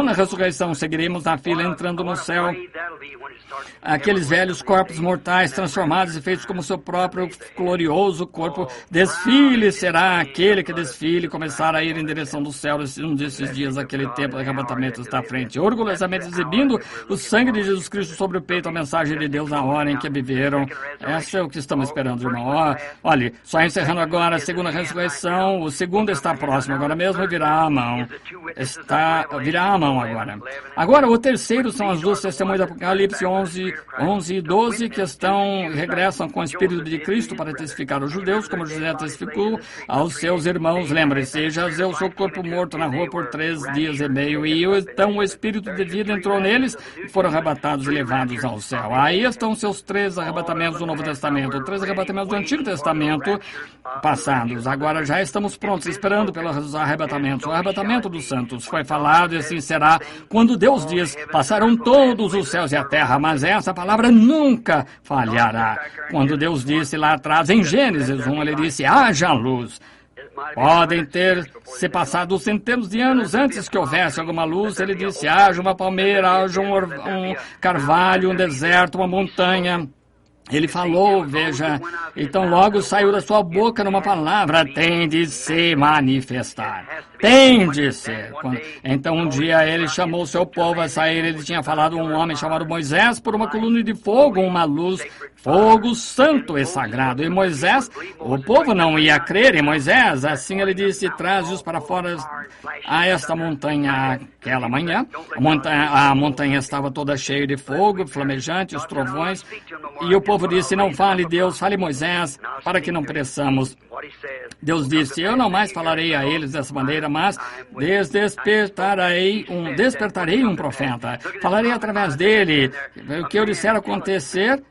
na ressurreição. Seguiremos na fila entrando no céu. Aqueles velhos corpos mortais transformados e feitos como seu próprio glorioso corpo. Desfile será aquele que desfile começar a ir em direção do céu. Um desses dias, aquele tempo de arrebatamento está à frente, orgulhosamente exibindo o sangue de Jesus Cristo sobre o peito, a mensagem de Deus na hora em que viveram. Essa é o que estamos esperando, irmão. Olha, só encerrando agora a segunda ressurreição. O segundo está próximo agora mesmo, e virá a mão. Virá a mão agora. Agora, o terceiro são as duas testemunhas do Apocalipse 11 e 12, que regressam com o Espírito de Cristo para testificar aos judeus, como José testificou aos seus irmãos. Lembre-se, jazeu seu corpo morto na rua por 3 dias e meio, e então o Espírito de vida entrou neles e foram arrebatados e levados ao céu. Aí estão seus 3 arrebatamentos do Novo Testamento, 3 arrebatamentos do Antigo Testamento passados. Agora já estamos prontos, esperando pelos arrebatamentos. O arrebatamento dos santos foi falado, e assim será quando Deus diz, passarão todos os céus e a terra, mas essa palavra nunca falhará. Quando Deus disse lá atrás, em Gênesis 1, ele disse, haja luz. Podem ter se passado centenas de anos antes que houvesse alguma luz. Ele disse, haja uma palmeira, haja um carvalho, um deserto, uma montanha. Ele falou, veja, então logo saiu da sua boca numa palavra, tem de se manifestar. Tem de ser. Então um dia ele chamou seu povo a sair. Ele tinha falado um homem chamado Moisés por uma coluna de fogo, uma luz, fogo santo e sagrado. E Moisés, o povo não ia crer em Moisés. Assim ele disse, traze-os para fora a esta montanha aquela manhã. A montanha estava toda cheia de fogo, flamejante, os trovões. E o povo disse, não fale Deus, fale Moisés, para que não pereçamos. Deus disse, eu não mais falarei a eles dessa maneira, mas despertarei um profeta. Falarei através dele o que eu disser acontecer.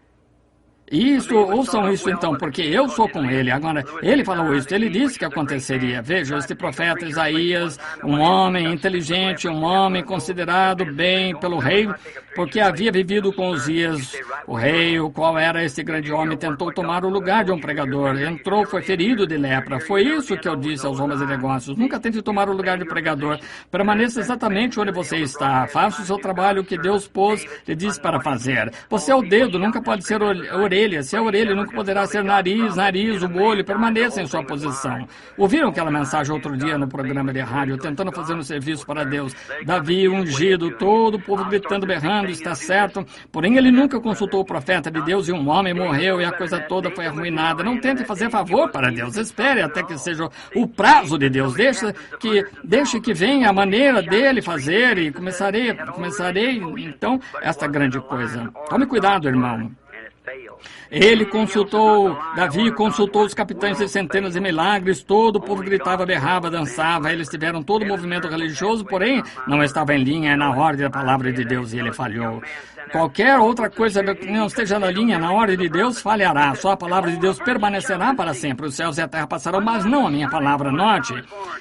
Ouçam isso então, porque eu sou com ele. Agora, ele falou isso, ele disse que aconteceria. Veja, este profeta Isaías, um homem inteligente, um homem considerado bem pelo rei, porque havia vivido com Uzias, o rei, o qual era esse grande homem, tentou tomar o lugar de um pregador. Entrou, foi ferido de lepra. Foi isso que eu disse aos homens de negócios. Nunca tente tomar o lugar de pregador. Permaneça exatamente onde você está. Faça o seu trabalho que Deus lhe disse para fazer. Você é o dedo, nunca pode ser orelha. Se é orelha, nunca poderá ser nariz, o olho. Permaneça em sua posição. Ouviram aquela mensagem outro dia no programa de rádio, tentando fazer um serviço para Deus? Davi ungido, todo o povo gritando, berrando, está certo. Porém, ele nunca consultou o profeta de Deus e um homem morreu e a coisa toda foi arruinada. Não tente fazer favor para Deus. Espere até que seja o prazo de Deus. Deixe que venha a maneira dele fazer e começarei, então, esta grande coisa. Tome cuidado, irmão. Davi consultou os capitães de centenas de milagres, todo o povo gritava, berrava, dançava, eles tiveram todo o movimento religioso, porém não estava em linha na ordem da palavra de Deus e ele falhou. Qualquer outra coisa que não esteja na linha, na ordem de Deus, falhará. Só a palavra de Deus permanecerá para sempre. Os céus e a terra passarão, mas não a minha palavra. Note,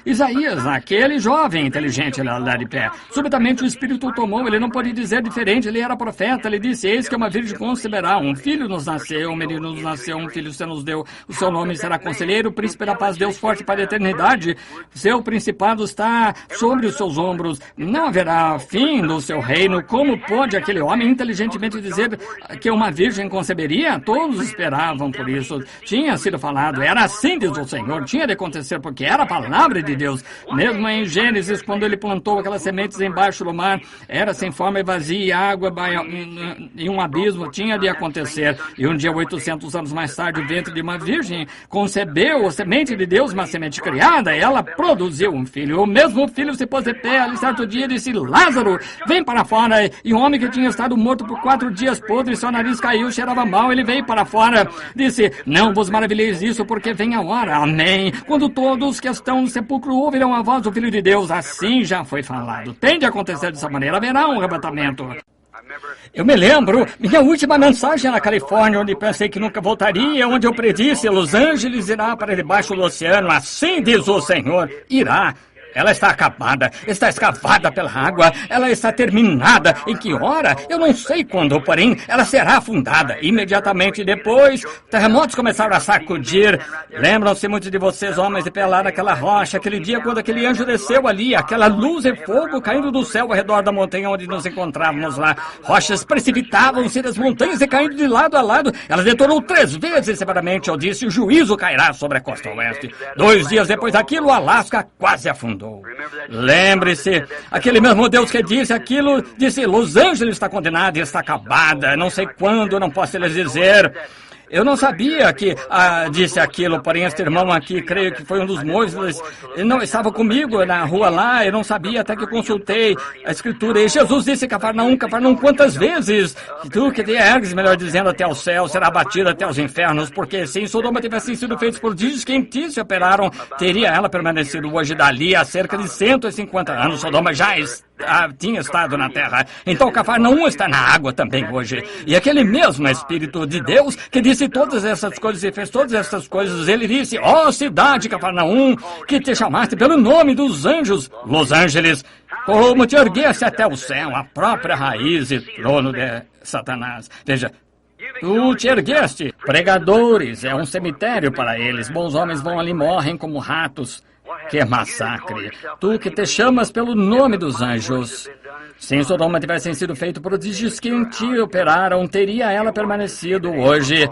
Isaías, aquele jovem inteligente, ele lá de pé. Subitamente o Espírito o tomou, ele não podia dizer diferente, ele era profeta. Ele disse, eis que uma virgem conceberá, um filho nos nasceu, um menino nos nasceu, um filho se nos deu. O seu nome será Conselheiro, Príncipe da Paz, Deus forte para a eternidade. Seu principado está sobre os seus ombros. Não haverá fim do seu reino. Como pode aquele homem inteligentemente dizer que uma virgem conceberia? Todos esperavam por isso. Tinha sido falado, era assim, diz o Senhor, tinha de acontecer, porque era a palavra de Deus. Mesmo em Gênesis, quando ele plantou aquelas sementes embaixo do mar, era sem forma e vazia, e água em um abismo, tinha de acontecer. E um dia, 800 anos mais tarde, o ventre de uma virgem concebeu a semente de Deus, uma semente criada, e ela produziu um filho. O mesmo filho se pôs de pé ali certo dia e disse, Lázaro, vem para fora. E um homem que tinha estado morto por 4 dias podre, seu nariz caiu, cheirava mal, ele veio para fora. Disse, não vos maravilheis disso, porque vem a hora. Amém. Quando todos que estão no sepulcro ouvirão a voz do Filho de Deus, assim já foi falado. Tem de acontecer dessa maneira, haverá um arrebatamento. Eu me lembro, minha última mensagem na Califórnia, onde pensei que nunca voltaria, onde eu predisse, Los Angeles irá para debaixo do oceano, assim diz o Senhor, irá. Ela está acabada, está escavada pela água, ela está terminada. Em que hora? Eu não sei quando, porém, ela será afundada. Imediatamente depois, terremotos começaram a sacudir. Lembram-se muitos de vocês, homens, de pé lá naquela rocha, aquele dia quando aquele anjo desceu ali, aquela luz e fogo caindo do céu ao redor da montanha onde nos encontrávamos lá. Rochas precipitavam-se das montanhas e caindo de lado a lado. Ela detorou 3 vezes severamente. Eu disse, o juízo cairá sobre a costa oeste. 2 dias depois daquilo, o Alasca quase afundou. Lembre-se, aquele mesmo Deus que disse aquilo, disse, Los Angeles está condenada e está acabada, não sei quando, não posso lhes dizer. Eu não sabia que disse aquilo, porém este irmão aqui, creio que foi um dos Moisés, ele não estava comigo na rua lá, eu não sabia até que eu consultei a escritura. E Jesus disse, Cafarnaum, quantas vezes? Tu que te ergues, melhor dizendo, até o céu, será abatido até os infernos, porque se em Sodoma tivessem sido feitos prodígios que em ti se operaram, teria ela permanecido hoje dali há cerca de 150 anos. Sodoma já tinha estado na terra. Então Cafarnaum está na água também hoje. E aquele mesmo Espírito de Deus que disse todas essas coisas e fez todas essas coisas, ele disse, ó cidade Cafarnaum, que te chamaste pelo nome dos anjos, Los Angeles, como te ergueste até o céu, a própria raiz e trono de Satanás. Veja, tu te ergueste. Pregadores, é um cemitério para eles. Bons homens vão ali, morrem como ratos. Que massacre! Tu que te chamas pelo nome dos anjos. Se em Sodoma tivessem sido feitos prodígios que em ti operaram, teria ela permanecido hoje.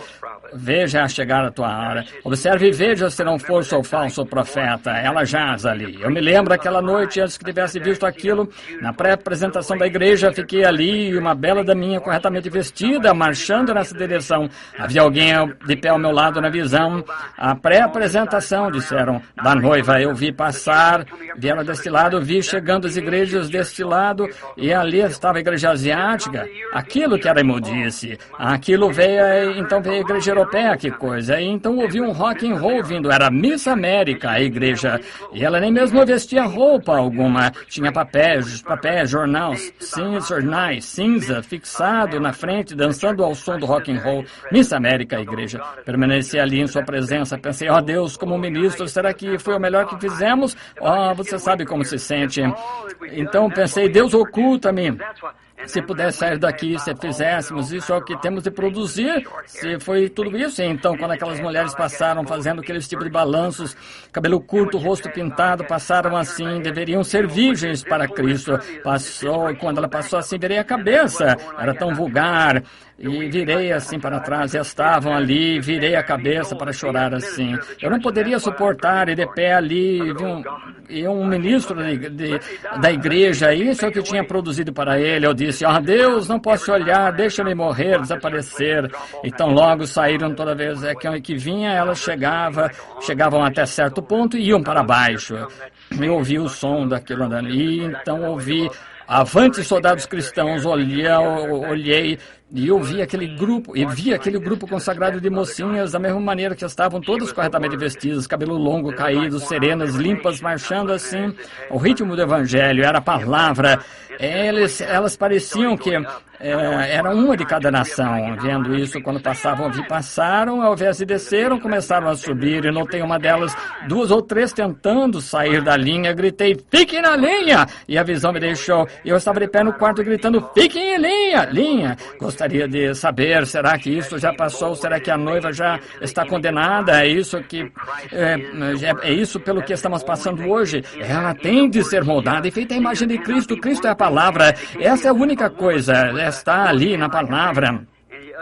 Veja a chegar a tua hora. Observe e veja se não for seu falso profeta. Ela jaz ali. Eu me lembro aquela noite, antes que tivesse visto aquilo, na pré-apresentação da igreja, fiquei ali e uma bela daminha corretamente vestida, marchando nessa direção. Havia alguém de pé ao meu lado na visão. A pré-apresentação, disseram, da noiva. Eu vi passar, vi ela deste lado, vi chegando as igrejas deste lado, e ali estava a igreja asiática. Aquilo que era imundice. Aquilo veio, então veio a igreja europeia, que coisa. E então ouvi um rock and roll vindo. Era Miss América, a igreja. E ela nem mesmo vestia roupa alguma. Tinha papéis, jornais, cinza, fixado na frente, dançando ao som do rock and roll. Miss América, a igreja. Permaneci ali em sua presença. Pensei, ó Deus, como ministro, será que foi o melhor que fizemos? Você sabe como se sente. Então pensei, Deus, oculta-me. Se pudesse sair daqui, se fizéssemos isso, é o que temos de produzir. Se foi tudo isso, então, quando aquelas mulheres passaram fazendo aqueles tipos de balanços, cabelo curto, rosto pintado, passaram assim, deveriam ser virgens para Cristo. Passou, e quando ela passou assim, virei a cabeça. Era tão vulgar. E virei assim para trás, e estavam ali, virei a cabeça para chorar assim. Eu não poderia suportar, e de pé ali, e um ministro da igreja, isso é o que eu tinha produzido para ele. Eu disse, ó Deus, não posso olhar, deixa-me morrer, desaparecer. Então logo saíram toda vez que vinha, elas chegavam até certo ponto e iam para baixo. Eu ouvi o som daquilo ali, então ouvi Avante, soldados cristãos, olhei e eu vi aquele grupo consagrado de mocinhas da mesma maneira que estavam todas corretamente vestidas, cabelo longo, caído, serenas, limpas, marchando assim, ao ritmo do evangelho, era a palavra. Elas pareciam que era uma de cada nação. Vendo isso, quando passaram, ao invés de desceram, começaram a subir, e notei uma delas, 2 ou 3 tentando sair da linha. Gritei, fiquem na linha! E a visão me deixou. Eu estava de pé no quarto gritando, fiquem em linha! Linha! Gostaria de saber, será que isso já passou? Será que a noiva já está condenada? É isso pelo que estamos passando hoje? Ela tem de ser moldada e feita a imagem de Cristo. Cristo é a palavra. Essa é a única coisa. Está ali na palavra.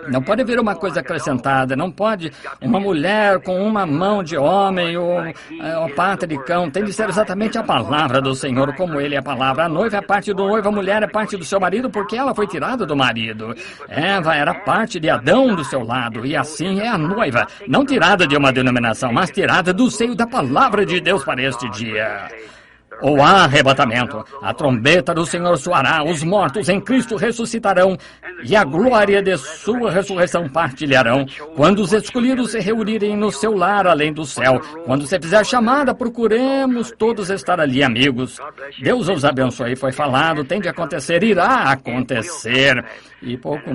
Não pode haver uma coisa acrescentada, não pode uma mulher com uma mão de homem ou pata de cão, tem de ser exatamente a palavra do Senhor, como Ele é a palavra. A noiva é parte do noivo, a mulher é parte do seu marido, porque ela foi tirada do marido. Eva era parte de Adão do seu lado, e assim é a noiva, não tirada de uma denominação, mas tirada do seio da palavra de Deus para este dia. O arrebatamento, a trombeta do Senhor soará, os mortos em Cristo ressuscitarão e a glória de sua ressurreição partilharão. Quando os escolhidos se reunirem no seu lar além do céu, quando você fizer chamada, procuremos todos estar ali, amigos. Deus os abençoe, foi falado, tem de acontecer, irá acontecer. E pouco...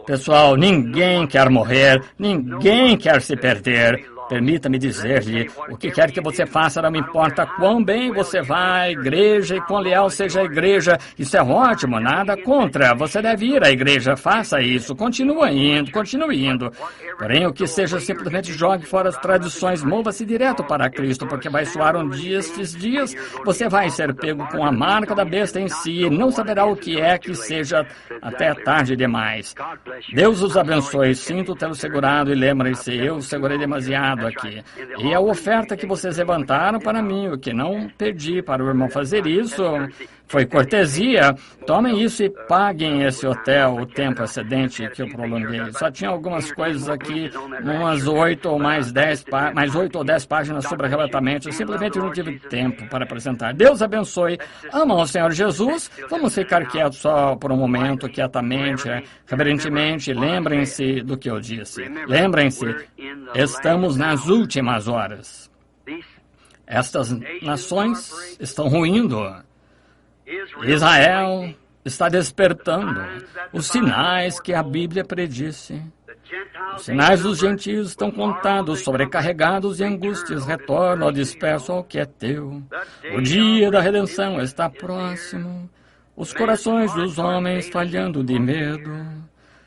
Pessoal, ninguém quer morrer, ninguém quer se perder. Permita-me dizer-lhe, o que quer que você faça, não me importa quão bem você vá à igreja e quão leal seja a igreja. Isso é ótimo, nada contra. Você deve ir à igreja, faça isso, continue indo. Porém, o que seja, simplesmente jogue fora as tradições, mova-se direto para Cristo, porque vai soar um dia, estes dias, você vai ser pego com a marca da besta em si, não saberá o que é que seja até tarde demais. Deus os abençoe, sinto tê-lo segurado e lembrem-se, eu segurei demasiado aqui. E a oferta que vocês levantaram para mim, o que não pedi para o irmão fazer isso, foi cortesia. Tomem isso e paguem esse hotel o tempo excedente que eu prolonguei. Só tinha algumas coisas aqui, umas 8 ou 10 páginas sobre arrebatamento. Eu simplesmente não tive tempo para apresentar. Deus abençoe. Amam o Senhor Jesus. Vamos ficar quietos só por um momento, quietamente, reverentemente. Lembrem-se do que eu disse. Lembrem-se, estamos nas últimas horas. Estas nações estão ruindo. Israel está despertando. Os sinais que a Bíblia predisse. Os sinais dos gentios estão contados, sobrecarregados de angústias. Retorna ao disperso ao que é teu. O dia da redenção está próximo. Os corações dos homens falhando de medo.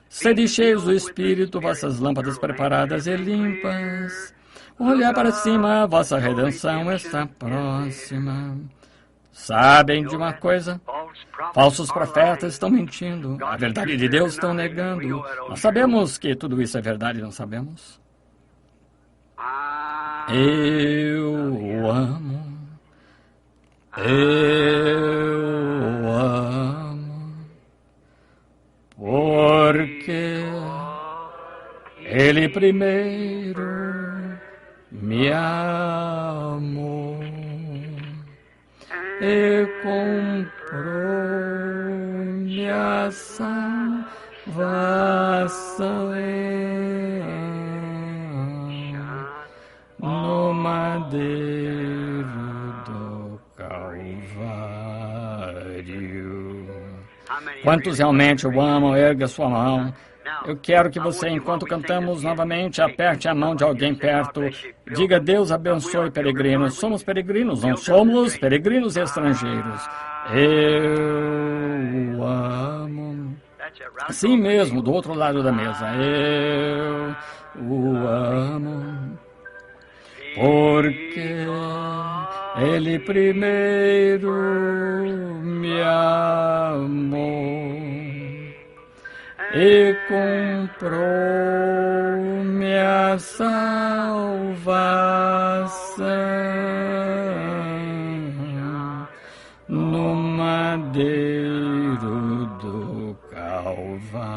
Sede cheios do Espírito, vossas lâmpadas preparadas e limpas. Olhar para cima, vossa redenção está próxima. Sabem de uma coisa? Falsos profetas estão mentindo. A verdade de Deus estão negando. Nós sabemos que tudo isso é verdade, não sabemos? Eu amo. Eu amo. Porque Ele primeiro me amou e comprou minha salvação no madeiro do Calvário. Quantos realmente o amam? Erga sua mão. Eu quero que você, enquanto cantamos novamente, aperte a mão de alguém perto. Diga, Deus abençoe peregrinos. Somos peregrinos, não somos peregrinos estrangeiros. Eu amo. Assim mesmo, do outro lado da mesa. Eu o amo. Porque Ele primeiro me amou e comprou minha salvação no madeiro do Calvário.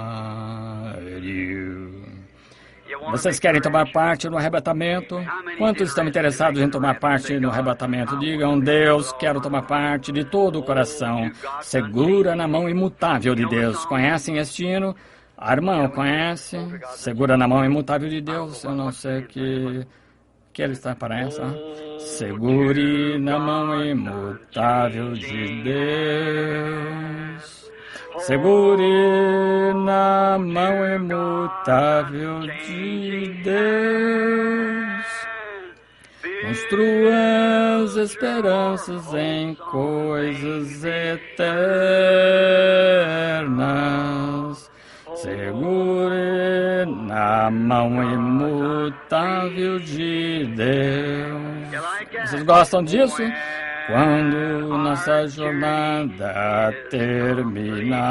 Vocês querem tomar parte no arrebatamento? Quantos estão interessados em tomar parte no arrebatamento? Digam, Deus, quero tomar parte de todo o coração. Segura na mão imutável de Deus. Conhecem este hino? A irmã conhece? Segura na mão imutável de Deus. Eu não sei que ele está para essa. Segure na mão imutável de Deus. Segure na mão imutável de Deus. Construa as esperanças em coisas eternas. Segure na mão imutável de Deus. Vocês gostam disso? Quando nossa jornada terminar,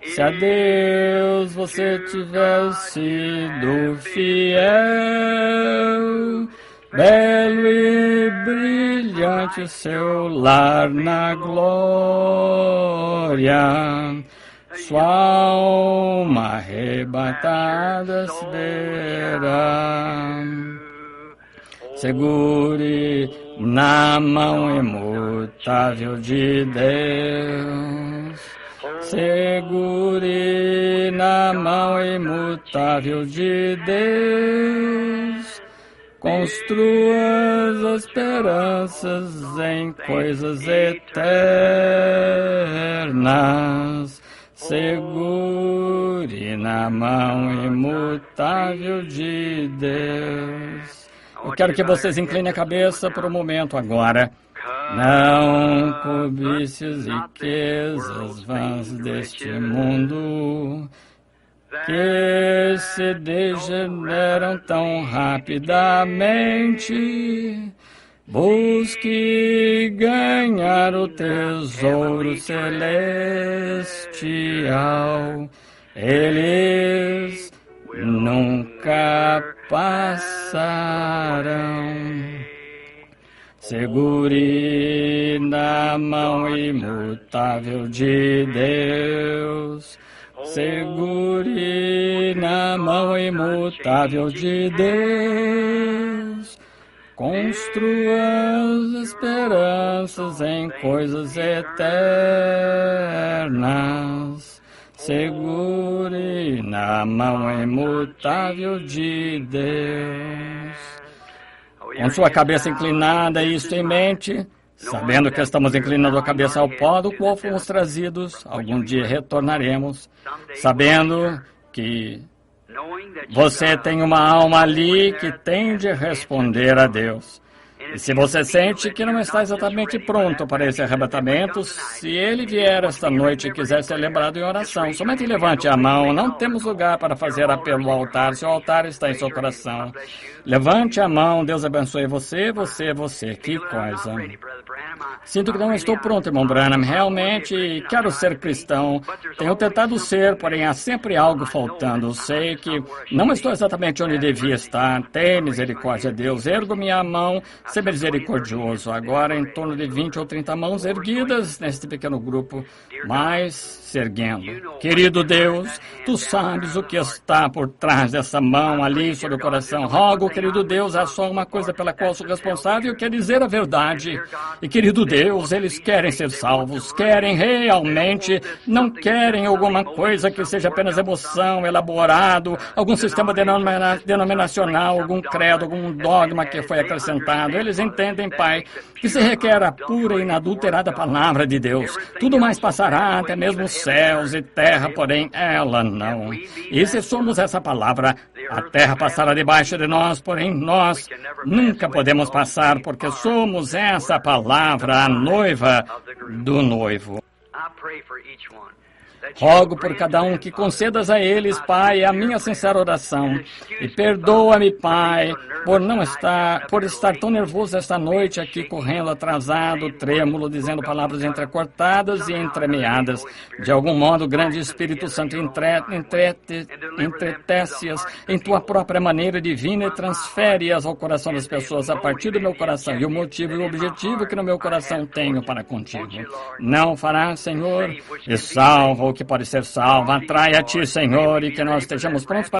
se a Deus você tiver sido fiel, belo e brilhante o seu lar na glória, sua alma arrebatada se verá. Segure na mão imutável de Deus. Segure na mão imutável de Deus. Construa as esperanças em coisas eternas. Segure na mão imutável de Deus. Eu quero que vocês inclinem a cabeça por um momento agora. Não cobice as riquezas vãs deste mundo, que se degeneram tão rapidamente. Busque ganhar o tesouro celestial. Eles nunca passarão. Segure na mão imutável de Deus. Segure na mão imutável de Deus. Construa as esperanças em coisas eternas. Segure na mão imutável de Deus. Com sua cabeça inclinada e isto em mente, sabendo que estamos inclinando a cabeça ao pó do qual fomos trazidos, algum dia retornaremos, sabendo que você tem uma alma ali que tem de responder a Deus. E se você sente que não está exatamente pronto para esse arrebatamento, se ele vier esta noite e quiser ser lembrado em oração, somente levante a mão. Não temos lugar para fazer apelo ao altar, se o altar está em seu coração. Levante a mão, Deus abençoe você. Que coisa. Sinto que não estou pronto, irmão Branham. Realmente quero ser cristão. Tenho tentado ser, porém há sempre algo faltando. Sei que não estou exatamente onde devia estar. Tem misericórdia, Deus. Ergo minha mão, ser misericordioso. Agora em torno de 20 ou 30 mãos erguidas neste pequeno grupo, mas se erguendo. Querido Deus, Tu sabes o que está por trás dessa mão ali sobre o coração. Rogo, querido Deus, há só uma coisa pela qual sou responsável, que é dizer a verdade. E querido Deus, eles querem ser salvos, querem realmente, não querem alguma coisa que seja apenas emoção, elaborado, algum sistema denominacional, algum credo, algum dogma que foi acrescentado. Eles entendem, Pai, que se requer a pura e inadulterada palavra de Deus. Tudo mais passará, até mesmo céus e terra, porém ela não. E se somos essa palavra, a terra passará debaixo de nós, porém nós nunca podemos passar, porque somos essa palavra, a noiva do noivo. Rogo por cada um que concedas a eles, Pai, a minha sincera oração. E perdoa-me, Pai, por estar tão nervoso esta noite aqui, correndo atrasado, trêmulo, dizendo palavras entrecortadas e entremeadas. De algum modo, grande Espírito Santo, entretece-as em Tua própria maneira divina e transfere-as ao coração das pessoas a partir do meu coração e o motivo e o objetivo que no meu coração tenho para contigo. Não fará, Senhor, e salva o que pode ser salvo. Atrai a Ti, Senhor, e que nós estejamos prontos para